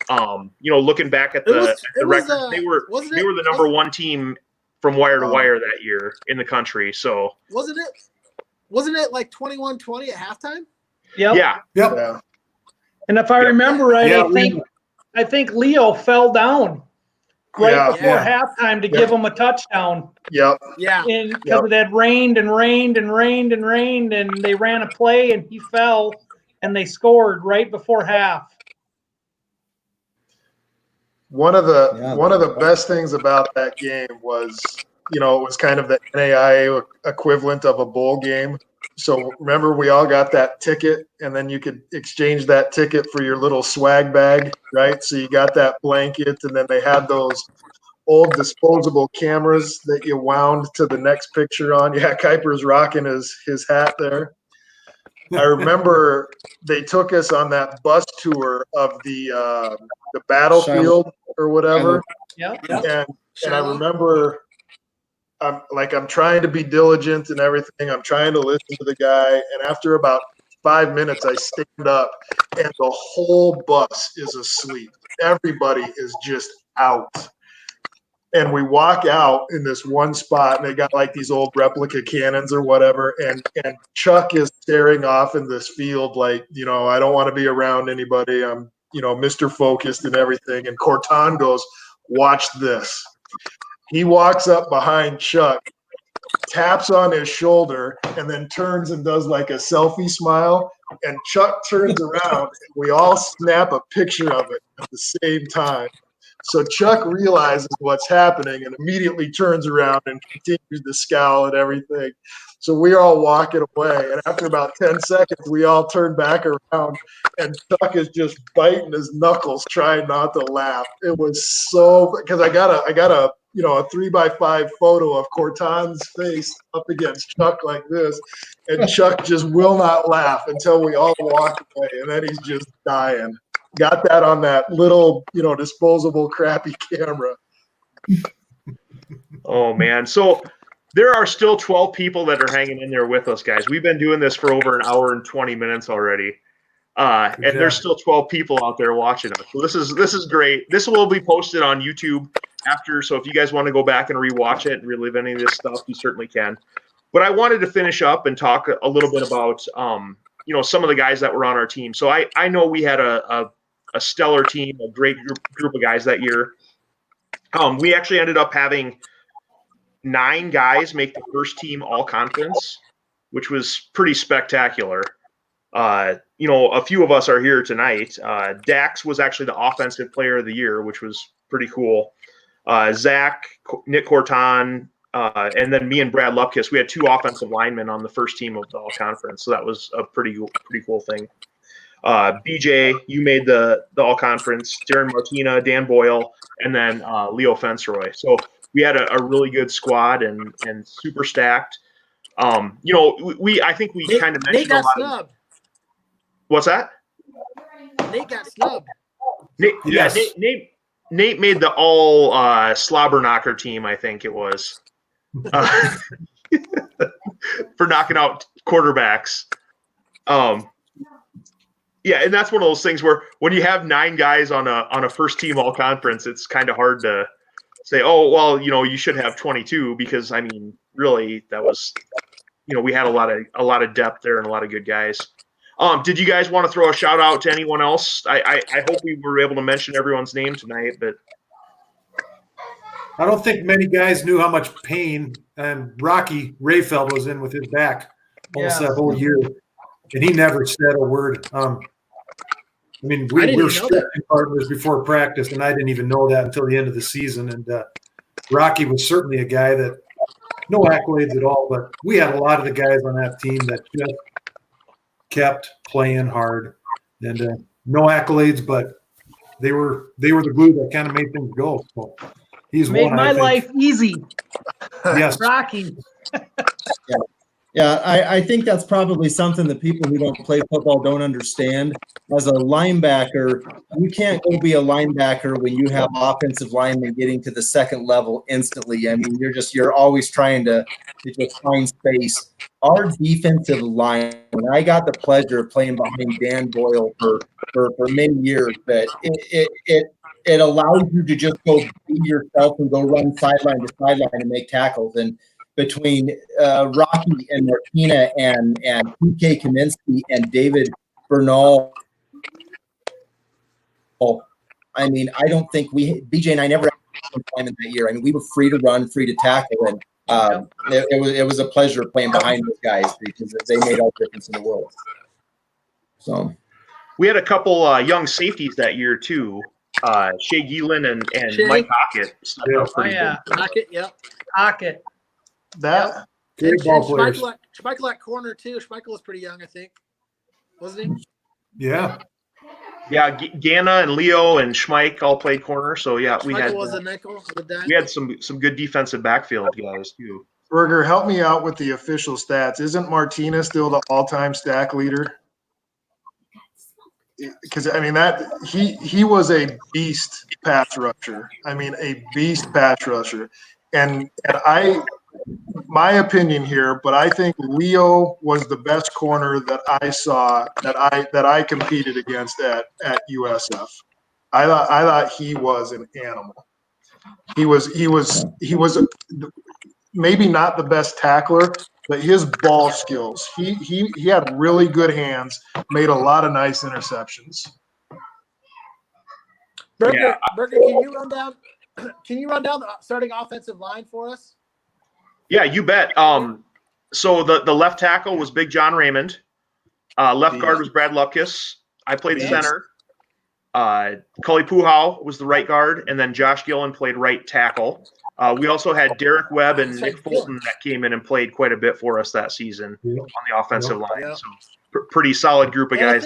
You know, looking back at the record, they were the number 1 team from wire to wire that year in the country. So wasn't it like 21-20 at halftime? Yep. Yeah. Yep. Yeah. And if I remember right, I think Leo fell down right before halftime to give him a touchdown. Yep. Yeah. And because it had rained and rained and rained and rained, and they ran a play and he fell and they scored right before half. One of the best things about that game was, you know, it was kind of the NAIA equivalent of a bowl game. So remember, we all got that ticket, and then you could exchange that ticket for your little swag bag, right? So you got that blanket, and then they had those old disposable cameras that you wound to the next picture on. Yeah, Kuiper's rocking his hat there. I remember they took us on that bus tour of the battlefield or whatever. Yeah. And I remember I'm trying to be diligent and everything. I'm trying to listen to the guy. And after about 5 minutes, I stand up and the whole bus is asleep. Everybody is just out. And we walk out in this one spot, and they got like these old replica cannons or whatever. And Chuck is staring off in this field like, you know, I don't want to be around anybody. I'm, you know, Mr. Focused and everything. And Corton goes, watch this. He walks up behind Chuck, taps on his shoulder, and then turns and does like a selfie smile. And Chuck turns around, and we all snap a picture of it at the same time. So Chuck realizes what's happening and immediately turns around and continues to scowl at everything. So we're all walking away. And after about 10 seconds, we all turn back around, and Chuck is just biting his knuckles, trying not to laugh. It was so – because I got a you know, a 3x5 photo of Corton's face up against Chuck like this, and Chuck just will not laugh until we all walk away, and then he's just dying. Got that on that little, you know, disposable crappy camera. Oh man. So there are still 12 people that are hanging in there with us, guys. We've been doing this for over an hour and 20 minutes already. And there's still 12 people out there watching us. So this is great. This will be posted on YouTube after. So if you guys want to go back and rewatch it and relive any of this stuff, you certainly can. But I wanted to finish up and talk a little bit about, you know, some of the guys that were on our team. So I know we had a stellar team, a great group of guys that year. We actually ended up having 9 guys make the first team all conference, which was pretty spectacular. You know, a few of us are here tonight. Dax was actually the offensive player of the year, which was pretty cool. Zach, Nick Corton, and then me and Brad Lupkis, we had 2 offensive linemen on the first team of the all conference. So that was a pretty cool thing. BJ, you made the all conference, Darren Martina, Dan Boyle, and then Leo Fenceroy. So we had a really good squad and super stacked. You know, I think we kind of mentioned a lot snubbed. What's that? Nate got snubbed. Yes. Nate made the all slobber knocker team, I think it was, for knocking out quarterbacks. Yeah, and that's one of those things where when you have 9 guys on a first team all conference, it's kind of hard to say, oh, well, you know, you should have 22, because I mean, really, that was, you know, we had a lot of depth there and a lot of good guys. Did you guys want to throw a shout out to anyone else? I hope we were able to mention everyone's name tonight, but I don't think many guys knew how much pain and Rocky Rayfeld was in with his back almost that whole year, and he never said a word. I mean, we were stretching partners before practice, and I didn't even know that until the end of the season. And Rocky was certainly a guy that no accolades at all, but we had a lot of the guys on that team that just kept playing hard, and no accolades, but they were the glue that kind of made things go. So he's made one, my life easy. Yes, Rocky. Yeah, I think that's probably something that people who don't play football don't understand. As a linebacker, you can't go be a linebacker when you have offensive linemen getting to the second level instantly. I mean, you're always trying to just find space. Our defensive line, and I got the pleasure of playing behind Dan Boyle for many years, but it allows you to just go be yourself and go run sideline to sideline and make tackles. And between Rocky and Martina and PK Kaminsky and David Bernal, I mean, I don't think BJay and I never had employment that year. I mean, we were free to run, free to tackle, and it was a pleasure playing behind those guys because they made all the difference in the world. So we had a couple young safeties that year too. Shea Geelan and Mike Hockett. Hockett, yep. Hockett. That Great ball players. Schmeichel at corner too. Schmeichel was pretty young, I think, wasn't he? Yeah. Yeah, Ganna and Leo and Schmeich all played corner. So yeah, Schmeichel was a nickel. We had some good defensive backfield guys too. Birger, help me out with the official stats. Isn't Martina still the all-time sack leader? Because I mean that he was a beast pass rusher. I mean a beast pass rusher, and my opinion here, but I think Leo was the best corner that I saw that I competed against at USF. I thought he was an animal. He was maybe not the best tackler, but his ball skills. He had really good hands, made a lot of nice interceptions. Birger, can you run down the starting offensive line for us? Yeah, you bet. So the left tackle was Big John Raymond. Left guard was Brad Lupkus. I played center. Cully Puhau was the right guard, and then Josh Gillen played right tackle. We also had Derek Webb and Nick Fulton that came in and played quite a bit for us that season on the offensive line. Yeah. So pretty solid group of guys.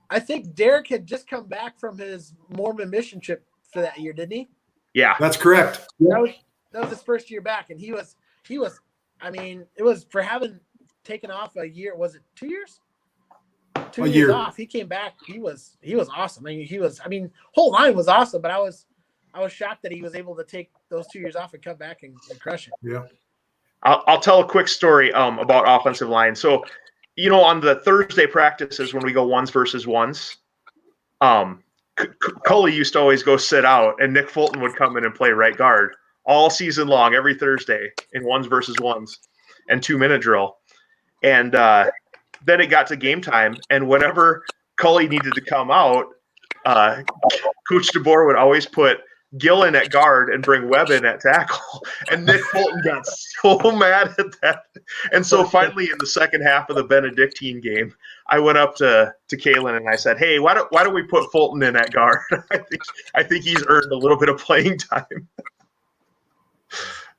I think Derek had just come back from his Mormon mission trip for that year, didn't he? Yeah, That's correct. That was his first year back, and he was. I mean, it was for having taken off a year. Was it 2 years? 2 years off. He came back. He was awesome. I mean, whole line was awesome, but I was shocked that he was able to take those 2 years off and come back and crush it. Yeah. I'll tell a quick story about offensive line. So, on the Thursday practices when we go ones versus ones, Cully used to always go sit out, and Nick Fulton would come in and play right guard all season long, every Thursday in ones versus ones and 2-minute drill. And then it got to game time, and whenever Cully needed to come out, Coach DeBoer would always put Gillen at guard and bring Webb in at tackle. And Nick Fulton got so mad at that. And so finally in the second half of the Benedictine game, I went up to Kalen and I said, hey, why don't we put Fulton in at guard? I think he's earned a little bit of playing time.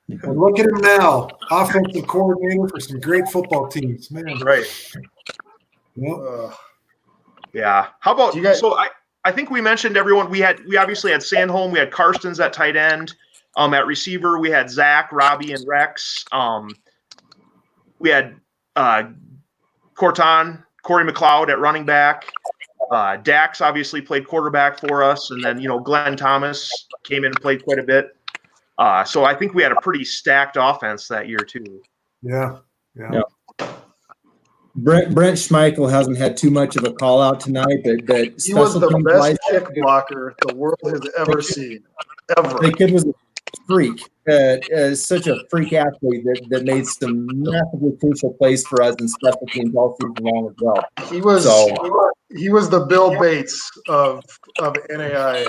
And look at him now, offensive coordinator for some great football teams, man. Right. Yep. Yeah. How about you guys? So I think we mentioned everyone. We obviously had Sandholm. We had Karstens at tight end. At receiver, we had Zach, Robbie, and Rex. We had Corey McLeod at running back. Dax obviously played quarterback for us, and then Glenn Thomas came in and played quite a bit. So I think we had a pretty stacked offense that year too. Yeah. Brent Schmeichel hasn't had too much of a call out tonight, but He was the best kick blocker the world has ever seen. Ever. The kid was a freak, such a freak athlete that made some massively crucial plays for us in special teams all season long as well. He was the Bill Bates of NAIA.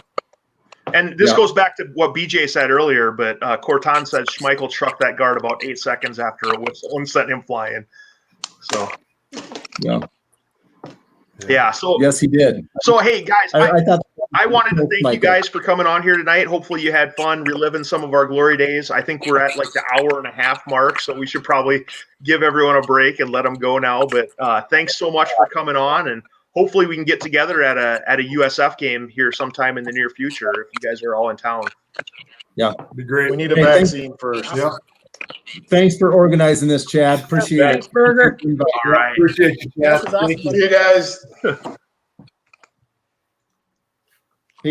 And this goes back to what BJay said earlier, but Corton said Schmeichel trucked that guard about 8 seconds after a whistle and sent him flying. So, yeah. So yes, he did. So hey, guys, I wanted to thank you guys Michael for coming on here tonight. Hopefully, you had fun reliving some of our glory days. I think we're at like the hour and a half mark, so we should probably give everyone a break and let them go now. But thanks so much for coming on, and hopefully we can get together at a USF game here sometime in the near future if you guys are all in town. Yeah, be great. We need a vaccine first. Yeah. Thanks for organizing this, Chad. Appreciate Thanks, Burger. it. All right. Appreciate you, Chad. This is awesome, Thank you. See you guys.